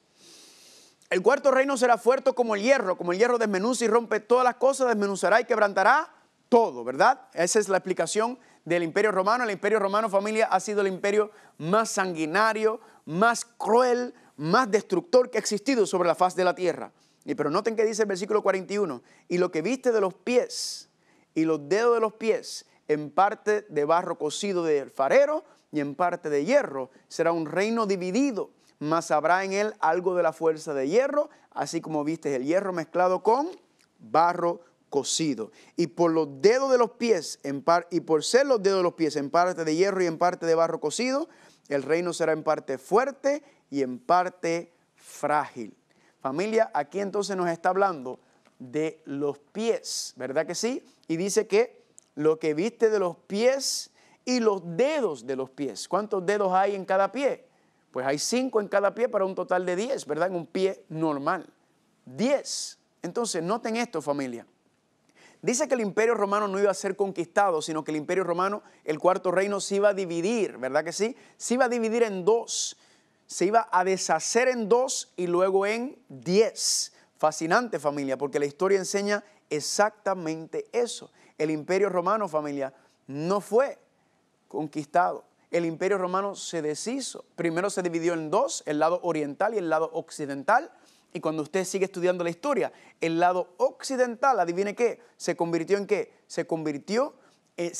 el cuarto reino será fuerte como el hierro desmenuza y rompe todas las cosas, desmenuzará y quebrantará todo, ¿verdad? Esa es la explicación del imperio romano. El imperio romano, familia, ha sido el imperio más sanguinario, más cruel, más destructor que ha existido sobre la faz de la tierra. Pero noten que dice el versículo 41, y lo que viste de los pies y los dedos de los pies, en parte de barro cocido de alfarero y en parte de hierro, será un reino dividido, mas habrá en él algo de la fuerza de hierro, así como viste el hierro mezclado con barro cocido. Y por los dedos de los pies, y por ser los dedos de los pies en parte de hierro y en parte de barro cocido, el reino será en parte fuerte y en parte frágil. Familia, aquí entonces nos está hablando de los pies, ¿verdad que sí? Y dice que lo que viste de los pies y los dedos de los pies. ¿Cuántos dedos hay en cada pie? Pues hay 5 en cada pie para un total de 10, ¿verdad? En un pie normal. 10. Entonces, noten esto, familia. Dice que el imperio romano no iba a ser conquistado, sino que el imperio romano, el cuarto reino, se iba a dividir, ¿verdad que sí? Se iba a dividir en 2. Se iba a deshacer en 2 y luego en 10. Fascinante, familia, porque la historia enseña exactamente eso. El imperio romano, familia, no fue conquistado. El imperio romano se deshizo. Primero se dividió en 2, el lado oriental y el lado occidental. Y cuando usted sigue estudiando la historia, el lado occidental, adivine qué, ¿se convirtió en qué? Se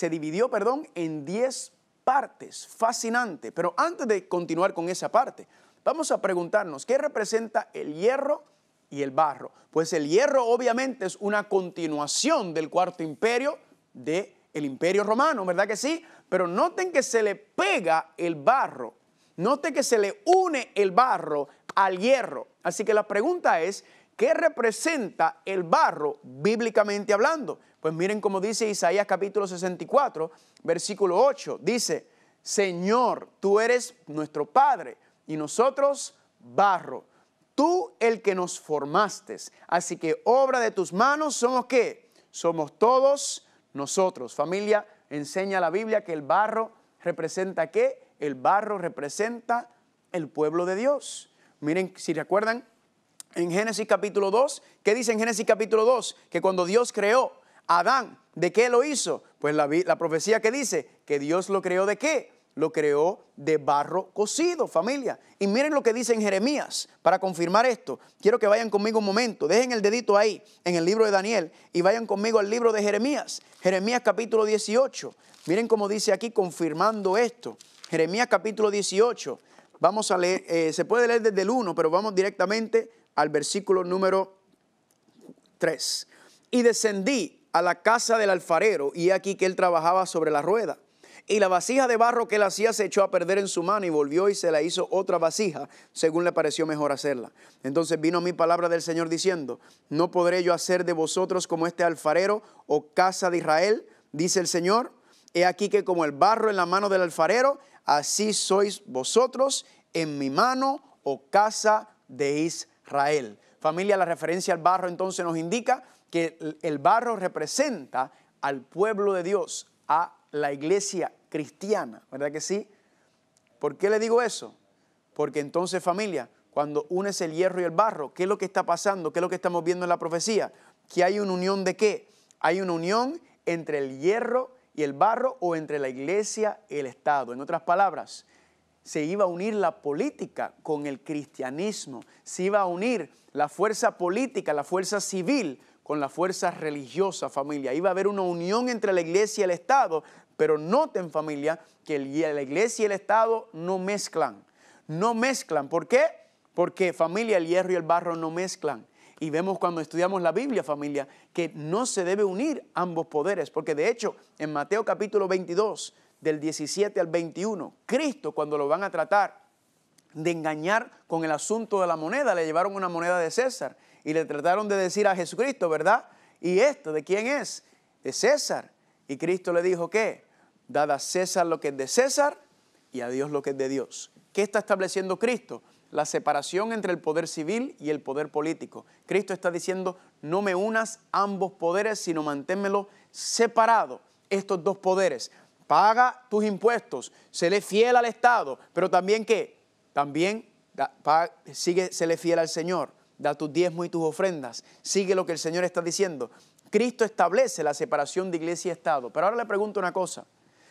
dividió en 10 partes. Fascinante. Pero antes de continuar con esa parte, vamos a preguntarnos, ¿qué representa el hierro y el barro? Pues el hierro obviamente es una continuación del cuarto imperio del imperio romano, ¿verdad que sí? Pero noten que se le pega el barro, noten que se le une el barro al hierro. Así que la pregunta es, ¿qué representa el barro bíblicamente hablando? Pues miren cómo dice Isaías capítulo 64, versículo 8. Dice, Señor, tú eres nuestro Padre y nosotros barro. Tú el que nos formaste. Así que obra de tus manos somos ¿qué? Somos todos nosotros. Familia, enseña la Biblia que el barro representa ¿qué? El barro representa el pueblo de Dios. Miren, si recuerdan, en Génesis capítulo 2, ¿qué dice en Génesis capítulo 2? Que cuando Dios creó a Adán, ¿de qué lo hizo? Pues la profecía que dice que Dios lo creó ¿de qué? Lo creó de barro cocido, familia. Y miren lo que dice en Jeremías, para confirmar esto. Quiero que vayan conmigo un momento, dejen el dedito ahí, en el libro de Daniel, y vayan conmigo al libro de Jeremías. Jeremías capítulo 18. Miren cómo dice aquí, confirmando esto. Jeremías capítulo 18. Vamos a leer, se puede leer desde el 1, pero vamos directamente al versículo número 3. Y descendí a la casa del alfarero, y aquí que él trabajaba sobre la rueda. Y la vasija de barro que él hacía se echó a perder en su mano y volvió y se la hizo otra vasija, según le pareció mejor hacerla. Entonces vino a mí palabra del Señor diciendo, ¿no podré yo hacer de vosotros como este alfarero o casa de Israel? Dice el Señor, he aquí que como el barro en la mano del alfarero, así sois vosotros en mi mano, o casa de Israel. Familia, la referencia al barro entonces nos indica que el barro representa al pueblo de Dios, a la iglesia cristiana, ¿verdad que sí? ¿Por qué le digo eso? Porque entonces, familia, cuando unes el hierro y el barro, ¿qué es lo que está pasando? ¿Qué es lo que estamos viendo en la profecía? Que hay una unión ¿de qué? Hay una unión entre el hierro y el barro, o entre la iglesia y el Estado. En otras palabras, se iba a unir la política con el cristianismo, se iba a unir la fuerza política, la fuerza civil con la fuerza religiosa, familia. Iba a haber una unión entre la iglesia y el Estado, pero noten, familia, que la iglesia y el Estado no mezclan. No mezclan. ¿Por qué? Porque, familia, el hierro y el barro no mezclan. Y vemos cuando estudiamos la Biblia, familia, que no se debe unir ambos poderes. Porque de hecho, en Mateo capítulo 22, del 17 al 21, Cristo, cuando lo van a tratar de engañar con el asunto de la moneda, le llevaron una moneda de César y le trataron de decir a Jesucristo, ¿verdad? ¿Y esto de quién es? De César. Y Cristo le dijo, ¿qué? Dad a César lo que es de César y a Dios lo que es de Dios. ¿Qué está estableciendo Cristo? La separación entre el poder civil y el poder político. Cristo está diciendo, no me unas ambos poderes, sino manténmelo separado, estos dos poderes. Paga tus impuestos, séle fiel al Estado, pero también ¿qué? También séle fiel al Señor, da tus diezmos y tus ofrendas, sigue lo que el Señor está diciendo. Cristo establece la separación de iglesia y Estado. Pero ahora le pregunto una cosa,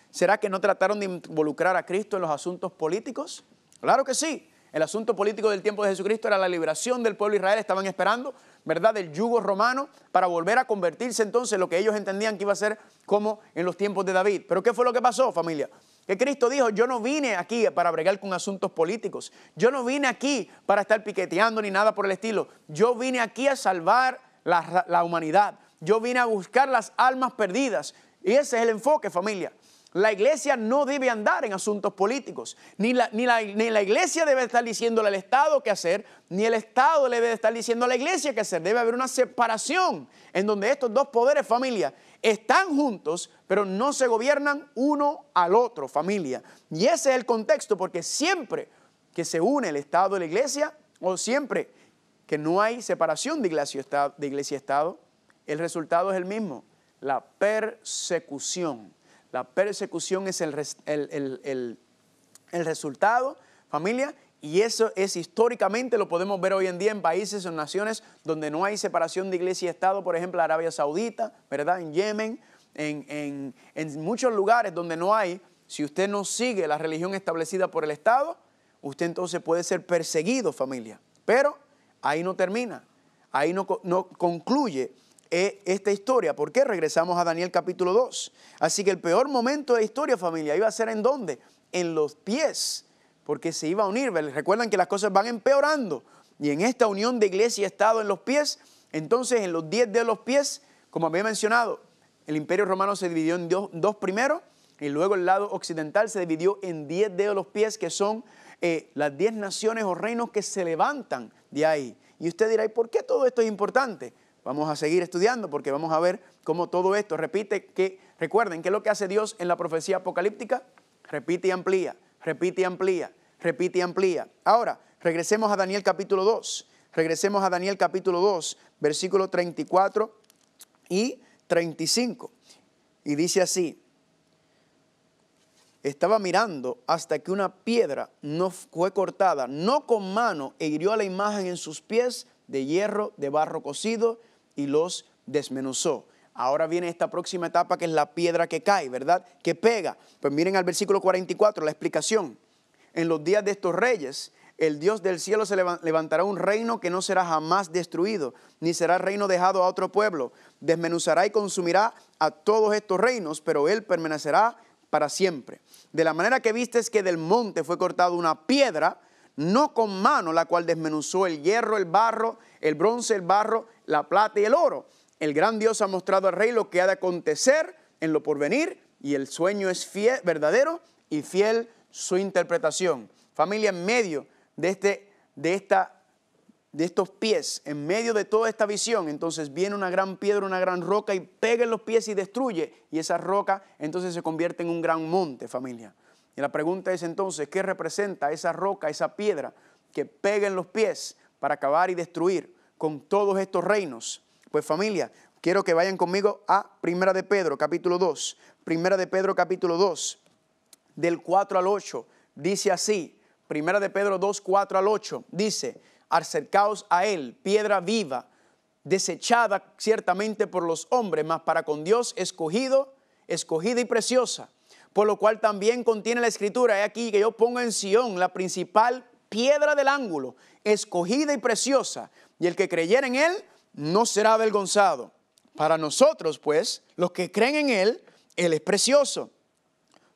¿será que no trataron de involucrar a Cristo en los asuntos políticos? Claro que sí. El asunto político del tiempo de Jesucristo era la liberación del pueblo de Israel. Estaban esperando, ¿verdad?, del yugo romano para volver a convertirse entonces en lo que ellos entendían que iba a ser como en los tiempos de David. ¿Pero qué fue lo que pasó, familia? Que Cristo dijo, yo no vine aquí para bregar con asuntos políticos. Yo no vine aquí para estar piqueteando ni nada por el estilo. Yo vine aquí a salvar la humanidad. Yo vine a buscar las almas perdidas. Y ese es el enfoque, familia. La iglesia no debe andar en asuntos políticos. Ni la iglesia debe estar diciéndole al Estado qué hacer, ni el Estado debe estar diciendo a la iglesia qué hacer. Debe haber una separación en donde estos dos poderes, familia, están juntos, pero no se gobiernan uno al otro, familia. Y ese es el contexto, porque siempre que se une el Estado y la iglesia, o siempre que no hay separación de iglesia y Estado, el resultado es el mismo, la persecución. La persecución es el resultado, familia, y eso es históricamente, lo podemos ver hoy en día en países o naciones donde no hay separación de iglesia y Estado, por ejemplo, Arabia Saudita, ¿verdad? En Yemen, en muchos lugares donde no hay, si usted no sigue la religión establecida por el Estado, usted entonces puede ser perseguido, familia. Pero ahí no termina, ahí no concluye esta historia. ¿Por qué? Regresamos a Daniel capítulo 2. Así que el peor momento de la historia, familia, iba a ser ¿en dónde? En los pies, porque se iba a unir. Recuerdan que las cosas van empeorando. Y en esta unión de iglesia y Estado en los pies, entonces en los 10 dedos de los pies, como había mencionado, el Imperio Romano se dividió en dos primero, y luego el lado occidental se dividió en 10 dedos de los pies, que son las 10 naciones o reinos que se levantan de ahí. Y usted dirá, ¿y por qué todo esto es importante? Vamos a seguir estudiando porque vamos a ver cómo todo esto recuerden, ¿qué es lo que hace Dios en la profecía apocalíptica? Repite y amplía, repite y amplía, repite y amplía. Ahora, regresemos a Daniel capítulo 2. Regresemos a Daniel capítulo 2, versículos 34 y 35. Y dice así, estaba mirando hasta que una piedra no fue cortada, no con mano, e hirió a la imagen en sus pies de hierro, de barro cocido, y los desmenuzó. Ahora viene esta próxima etapa, que es la piedra que cae, ¿verdad? Que pega. Pues miren al versículo 44, la explicación. En los días de estos reyes, el Dios del cielo se levantará un reino que no será jamás destruido, ni será reino dejado a otro pueblo. Desmenuzará y consumirá a todos estos reinos, pero él permanecerá para siempre. De la manera que vistes que del monte fue cortada una piedra, no con mano, la cual desmenuzó el hierro, el barro, el bronce, el barro, la plata y el oro. El gran Dios ha mostrado al rey lo que ha de acontecer en lo porvenir, y el sueño es fiel, verdadero y fiel su interpretación. Familia, en medio de estos pies, en medio de toda esta visión, entonces viene una gran piedra, una gran roca y pega en los pies y destruye. Y esa roca entonces se convierte en un gran monte, familia. Y la pregunta es entonces, ¿qué representa esa roca, esa piedra que pega en los pies para acabar y destruir con todos estos reinos? Pues familia, quiero que vayan conmigo a Primera de Pedro, capítulo 2. Primera de Pedro, capítulo 2, del 4 al 8, dice así. Primera de Pedro 2, 4 al 8, dice: acercaos a él, piedra viva, desechada ciertamente por los hombres, mas para con Dios escogida y preciosa. Por lo cual también contiene la escritura: he aquí que yo pongo en Sión la principal piedra del ángulo, escogida y preciosa, y el que creyere en él no será avergonzado. Para nosotros, pues, los que creen en él es precioso.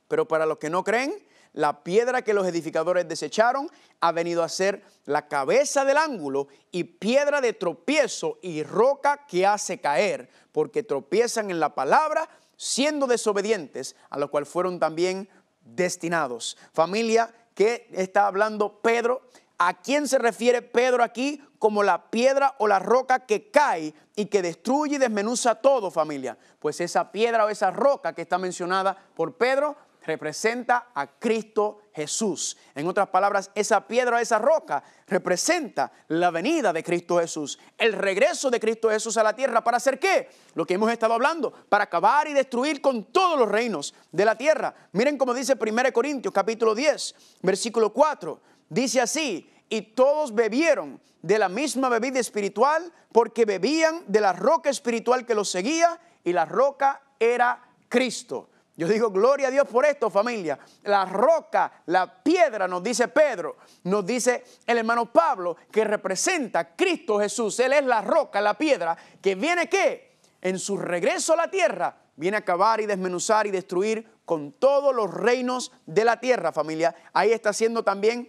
Pero para los que no creen, la piedra que los edificadores desecharon ha venido a ser la cabeza del ángulo y piedra de tropiezo y roca que hace caer, porque tropiezan en la palabra, siendo desobedientes, a lo cual fueron también destinados. Familia, ¿qué está hablando Pedro? ¿A quién se refiere Pedro aquí como la piedra o la roca que cae y que destruye y desmenuza todo, familia? Pues esa piedra o esa roca que está mencionada por Pedro representa a Cristo Jesús. En otras palabras, esa piedra o esa roca representa la venida de Cristo Jesús, el regreso de Cristo Jesús a la tierra. ¿Para hacer qué? Lo que hemos estado hablando, para acabar y destruir con todos los reinos de la tierra. Miren cómo dice 1 Corintios capítulo 10, versículo 4. Dice así: y todos bebieron de la misma bebida espiritual, porque bebían de la roca espiritual que los seguía, y la roca era Cristo. Yo digo gloria a Dios por esto, familia. La roca, la piedra, nos dice Pedro, nos dice el hermano Pablo, que representa a Cristo Jesús. Él es la roca, la piedra, que viene ¿qué? En su regreso a la tierra, viene a acabar y desmenuzar y destruir con todos los reinos de la tierra, familia. Ahí está haciendo también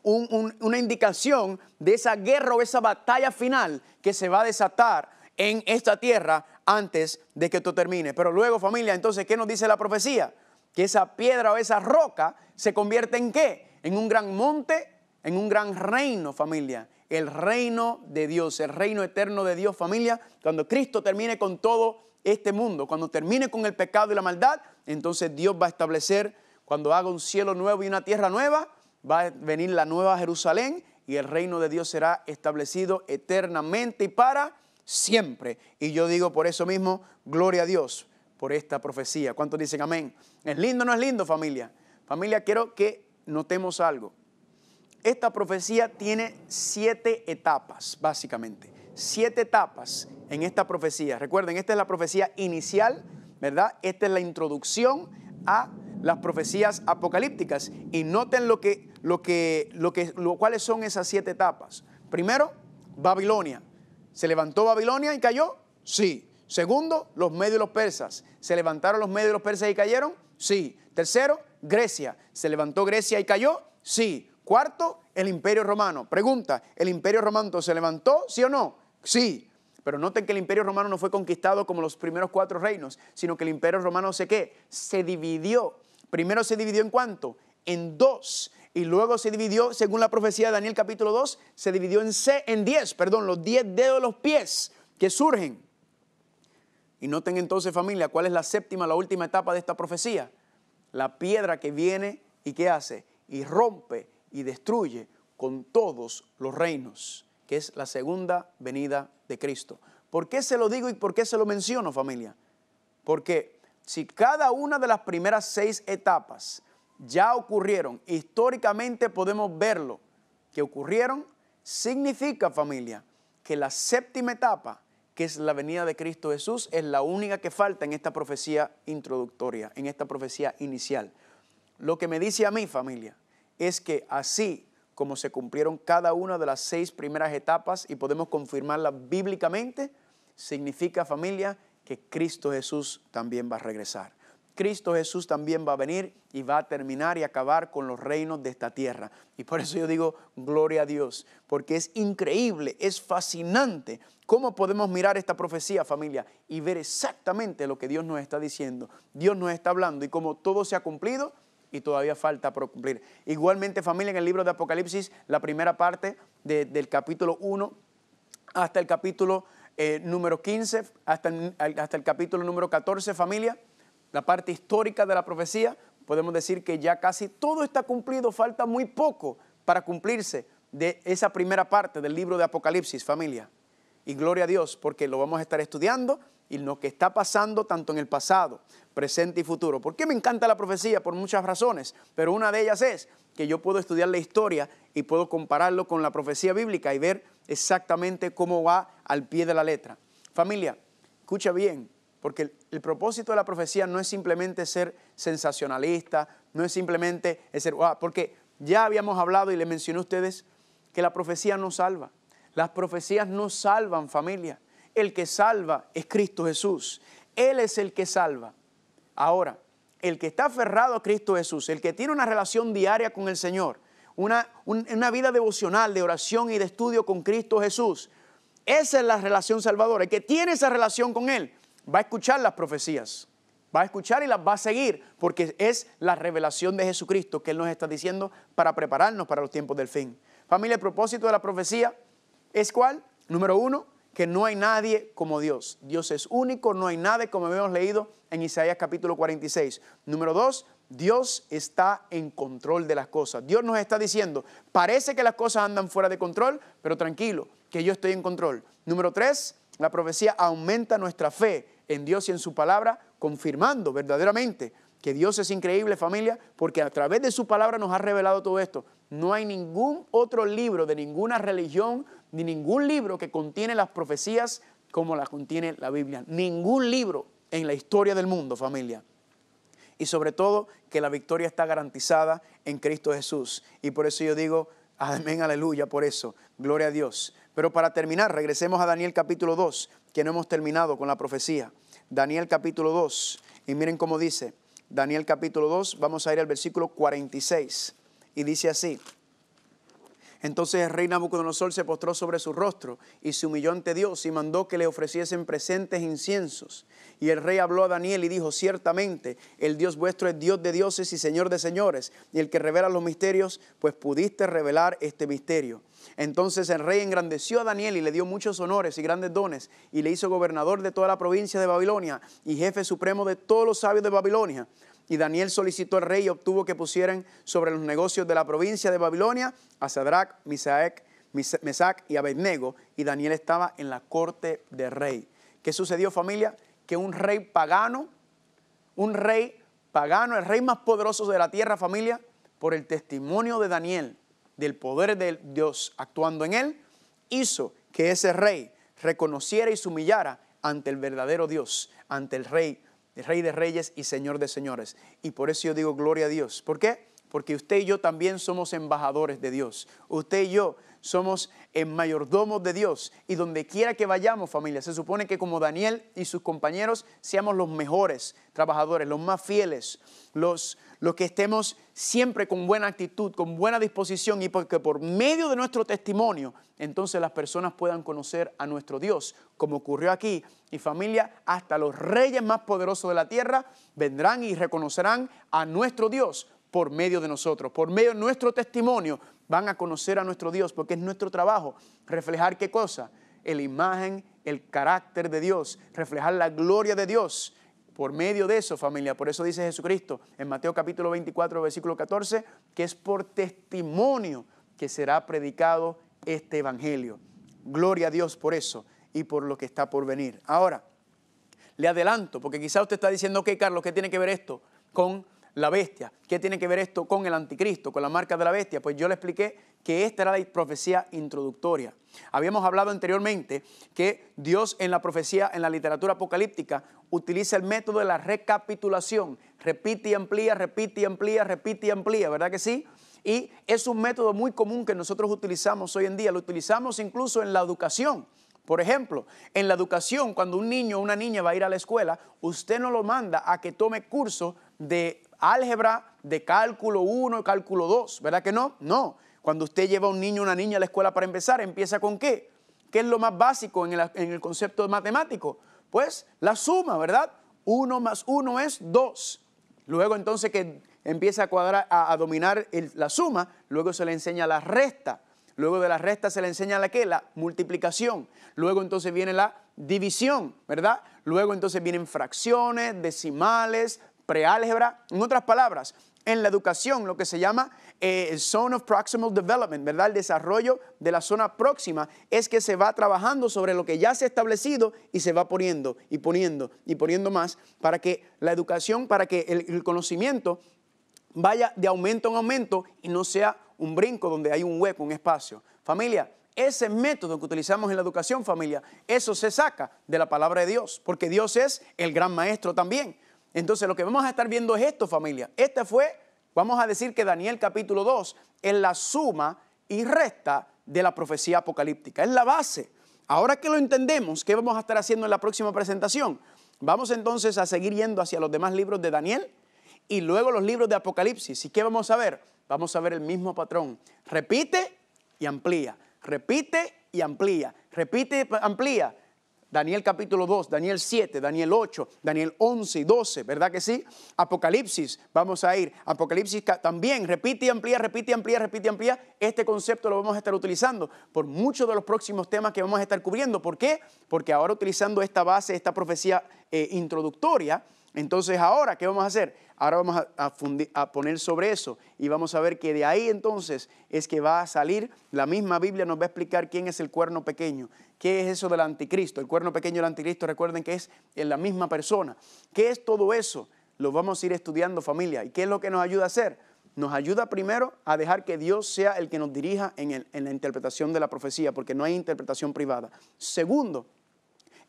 una indicación de esa guerra o esa batalla final que se va a desatar en esta tierra antes de que esto termine. Pero luego, familia, entonces, ¿qué nos dice la profecía? Que esa piedra o esa roca se convierte ¿en qué? En un gran monte, en un gran reino, familia. El reino de Dios, el reino eterno de Dios, familia. Cuando Cristo termine con todo este mundo, cuando termine con el pecado y la maldad, entonces Dios va a establecer, cuando haga un cielo nuevo y una tierra nueva, va a venir la nueva Jerusalén y el reino de Dios será establecido eternamente y para siempre. Y yo digo por eso mismo, gloria a Dios por esta profecía. ¿Cuántos dicen amén? ¿Es lindo o no es lindo, familia? Familia, quiero que notemos algo. Esta profecía tiene 7 etapas, básicamente. 7 etapas en esta profecía. Recuerden, esta es la profecía inicial, ¿verdad? Esta es la introducción a las profecías apocalípticas. Y noten cuáles son esas 7 etapas. Primero, Babilonia. ¿Se levantó Babilonia y cayó? Sí. Segundo, los medios y los persas. ¿Se levantaron los medios y los persas y cayeron? Sí. Tercero, Grecia. ¿Se levantó Grecia y cayó? Sí. Cuarto, el Imperio Romano. Pregunta, ¿el Imperio Romano se levantó? ¿Sí o no? Sí. Pero noten que el Imperio Romano no fue conquistado como los primeros 4 reinos, sino que el Imperio Romano se dividió. Primero se dividió ¿en cuánto? En 2. Y luego se dividió, según la profecía de Daniel capítulo 2, se dividió en 10, los 10 dedos de los pies que surgen. Y noten entonces, familia, ¿cuál es la séptima, la última etapa de esta profecía? La piedra que viene y ¿qué hace? Y rompe y destruye con todos los reinos, que es la segunda venida de Cristo. ¿Por qué se lo digo y por qué se lo menciono, familia? Porque si cada una de las primeras 6 etapas ya ocurrieron, históricamente podemos verlo, que ocurrieron, significa, familia, que la séptima etapa, que es la venida de Cristo Jesús, es la única que falta en esta profecía introductoria, en esta profecía inicial. Lo que me dice a mí, familia, es que así como se cumplieron cada una de las 6 primeras etapas y podemos confirmarlas bíblicamente, significa, familia, que Cristo Jesús también va a regresar. Cristo Jesús también va a venir y va a terminar y acabar con los reinos de esta tierra. Y por eso yo digo, gloria a Dios, porque es increíble, es fascinante cómo podemos mirar esta profecía, familia, y ver exactamente lo que Dios nos está diciendo. Dios nos está hablando y cómo todo se ha cumplido y todavía falta por cumplir. Igualmente, familia, en el libro de Apocalipsis, la primera parte del capítulo 1 hasta el capítulo número 15, hasta el capítulo número 14, familia, la parte histórica de la profecía, podemos decir que ya casi todo está cumplido, falta muy poco para cumplirse de esa primera parte del libro de Apocalipsis, familia. Y gloria a Dios, porque lo vamos a estar estudiando y lo que está pasando tanto en el pasado, presente y futuro. ¿Por qué me encanta la profecía? Por muchas razones, pero una de ellas es que yo puedo estudiar la historia y puedo compararlo con la profecía bíblica y ver exactamente cómo va al pie de la letra. Familia, escucha bien, porque el propósito de la profecía no es simplemente ser sensacionalista, no es simplemente ser, porque ya habíamos hablado y les mencioné a ustedes que la profecía no salva. Las profecías no salvan, familia. El que salva es Cristo Jesús. Él es el que salva. Ahora, el que está aferrado a Cristo Jesús, el que tiene una relación diaria con el Señor, una vida devocional de oración y de estudio con Cristo Jesús, esa es la relación salvadora. El que tiene esa relación con Él va a escuchar las profecías, va a escuchar y las va a seguir, porque es la revelación de Jesucristo que Él nos está diciendo para prepararnos para los tiempos del fin. Familia, el propósito de la profecía es ¿cuál? Número 1, que no hay nadie como Dios. Dios es único, no hay nadie, como hemos leído en Isaías capítulo 46. Número 2, Dios está en control de las cosas. Dios nos está diciendo, parece que las cosas andan fuera de control, pero tranquilo, que yo estoy en control. Número 3, la profecía aumenta nuestra fe en Dios y en su palabra, confirmando verdaderamente que Dios es increíble, familia, porque a través de su palabra nos ha revelado todo esto. No hay ningún otro libro de ninguna religión, ni ningún libro que contiene las profecías como las contiene la Biblia. Ningún libro en la historia del mundo, familia. Y sobre todo que la victoria está garantizada en Cristo Jesús. Y por eso yo digo, amén, aleluya, por eso, gloria a Dios. Pero para terminar, regresemos a Daniel capítulo 2, que no hemos terminado con la profecía. Daniel capítulo 2, y miren cómo dice, Daniel capítulo 2, vamos a ir al versículo 46, y dice así. Entonces el rey Nabucodonosor se postró sobre su rostro y se humilló ante Dios y mandó que le ofreciesen presentes e inciensos. Y el rey habló a Daniel y dijo, ciertamente el Dios vuestro es Dios de dioses y Señor de señores, y el que revela los misterios, pues pudiste revelar este misterio. Entonces el rey engrandeció a Daniel y le dio muchos honores y grandes dones, y le hizo gobernador de toda la provincia de Babilonia y jefe supremo de todos los sabios de Babilonia. Y Daniel solicitó al rey y obtuvo que pusieran sobre los negocios de la provincia de Babilonia a Sadrach, Mesac y Abednego. Y Daniel estaba en la corte del rey. ¿Qué sucedió, familia? Que un rey pagano, el rey más poderoso de la tierra, familia, por el testimonio de Daniel, del poder de Dios actuando en él, hizo que ese rey reconociera y se humillara ante el verdadero Dios, ante el Rey de reyes y Señor de señores. Y por eso yo digo gloria a Dios. ¿Por qué? Porque usted y yo también somos embajadores de Dios. Usted y yo somos mayordomos de Dios. Y donde quiera que vayamos, familia, se supone que como Daniel y sus compañeros seamos los mejores trabajadores, los más fieles, los que estemos siempre con buena actitud, con buena disposición, y porque por medio de nuestro testimonio, entonces las personas puedan conocer a nuestro Dios, como ocurrió aquí. Y familia, hasta los reyes más poderosos de la tierra vendrán y reconocerán a nuestro Dios por medio de nosotros, por medio de nuestro testimonio. Van a conocer a nuestro Dios, porque es nuestro trabajo reflejar ¿qué cosa? La imagen, el carácter de Dios, reflejar la gloria de Dios. Por medio de eso, familia, por eso dice Jesucristo en Mateo capítulo 24, versículo 14, que es por testimonio que será predicado este evangelio. Gloria a Dios por eso y por lo que está por venir. Ahora, le adelanto, porque quizá usted está diciendo, ok, Carlos, ¿qué tiene que ver esto con la bestia? ¿Qué tiene que ver esto con el anticristo, con la marca de la bestia? Pues yo le expliqué que esta era la profecía introductoria. Habíamos hablado anteriormente que Dios en la profecía, en la literatura apocalíptica, utiliza el método de la recapitulación. Repite y amplía, repite y amplía, repite y amplía, ¿verdad que sí? Y es un método muy común que nosotros utilizamos hoy en día. Lo utilizamos incluso en la educación. Por ejemplo, en la educación, cuando un niño o una niña va a ir a la escuela, usted no lo manda a que tome cursos de álgebra, de cálculo 1, cálculo 2, ¿verdad que no? No. Cuando usted lleva a un niño o una niña a la escuela para empezar, ¿empieza con qué? ¿Qué es lo más básico en el concepto matemático? Pues la suma, ¿verdad? 1 más 1 es 2. Luego entonces que empieza a cuadrar, a dominar la suma, luego se le enseña la resta. Luego de la resta se le enseña la ¿qué? La multiplicación. Luego entonces viene la división, ¿verdad? Luego entonces vienen fracciones, decimales, preálgebra. En otras palabras, en la educación lo que se llama Zone of Proximal Development, ¿verdad? El desarrollo de la zona próxima es que se va trabajando sobre lo que ya se ha establecido y se va poniendo y poniendo y poniendo más para que la educación, para que el conocimiento vaya de aumento en aumento y no sea un brinco donde hay un hueco, un espacio. Familia, ese método que utilizamos en la educación, familia, eso se saca de la palabra de Dios, porque Dios es el gran maestro también. Entonces lo que vamos a estar viendo es esto, familia. Este fue, vamos a decir que Daniel capítulo 2 es la suma y resta de la profecía apocalíptica. Es la base. Ahora que lo entendemos, ¿qué vamos a estar haciendo en la próxima presentación? Vamos entonces a seguir yendo hacia los demás libros de Daniel y luego los libros de Apocalipsis. ¿Y qué vamos a ver? Vamos a ver el mismo patrón. Repite y amplía. Repite y amplía. Repite y amplía. Daniel capítulo 2, Daniel 7, Daniel 8, Daniel 11 y 12, ¿verdad que sí? Apocalipsis, vamos a ir. Apocalipsis también, repite y amplía, repite y amplía, repite y amplía. Este concepto lo vamos a estar utilizando por muchos de los próximos temas que vamos a estar cubriendo. ¿Por qué? Porque ahora utilizando esta base, esta profecía introductoria, entonces ahora, ¿qué vamos a hacer? Ahora vamos a poner sobre eso y vamos a ver que de ahí entonces es que va a salir, la misma Biblia nos va a explicar quién es el cuerno pequeño, qué es eso del anticristo. El cuerno pequeño y el anticristo, recuerden que es en la misma persona. ¿Qué es todo eso? Lo vamos a ir estudiando, familia. ¿Y qué es lo que nos ayuda a hacer? Nos ayuda primero a dejar que Dios sea el que nos dirija en la interpretación de la profecía, porque no hay interpretación privada. Segundo,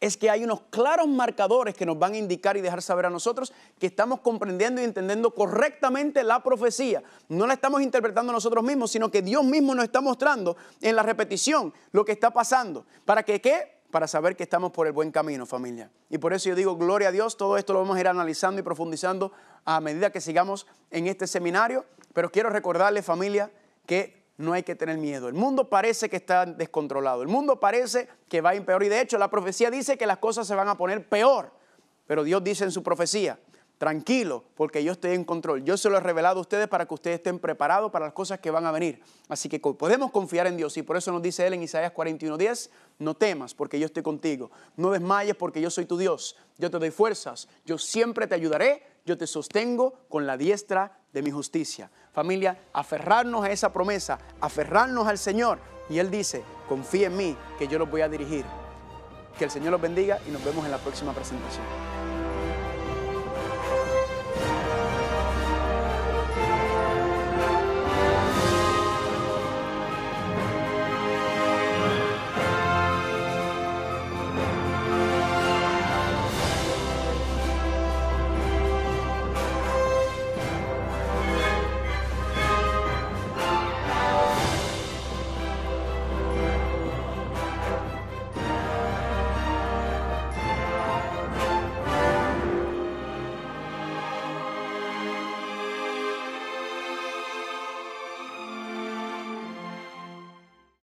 es que hay unos claros marcadores que nos van a indicar y dejar saber a nosotros que estamos comprendiendo y entendiendo correctamente la profecía. No la estamos interpretando nosotros mismos, sino que Dios mismo nos está mostrando en la repetición lo que está pasando. ¿Para que qué? Para saber que estamos por el buen camino, familia. Y por eso yo digo, gloria a Dios, todo esto lo vamos a ir analizando y profundizando a medida que sigamos en este seminario. Pero quiero recordarles, familia, que no hay que tener miedo. El mundo parece que está descontrolado. El mundo parece que va a empeorar. Y de hecho la profecía dice que las cosas se van a poner peor. Pero Dios dice en su profecía, tranquilo, porque yo estoy en control. Yo se lo he revelado a ustedes para que ustedes estén preparados para las cosas que van a venir. Así que podemos confiar en Dios. Y por eso nos dice Él en Isaías 41:10, no temas porque yo estoy contigo. No desmayes porque yo soy tu Dios. Yo te doy fuerzas. Yo siempre te ayudaré. Yo te sostengo con la diestra de mi justicia. Familia, aferrarnos a esa promesa, aferrarnos al Señor. Y Él dice, confía en mí, que yo los voy a dirigir. Que el Señor los bendiga y nos vemos en la próxima presentación.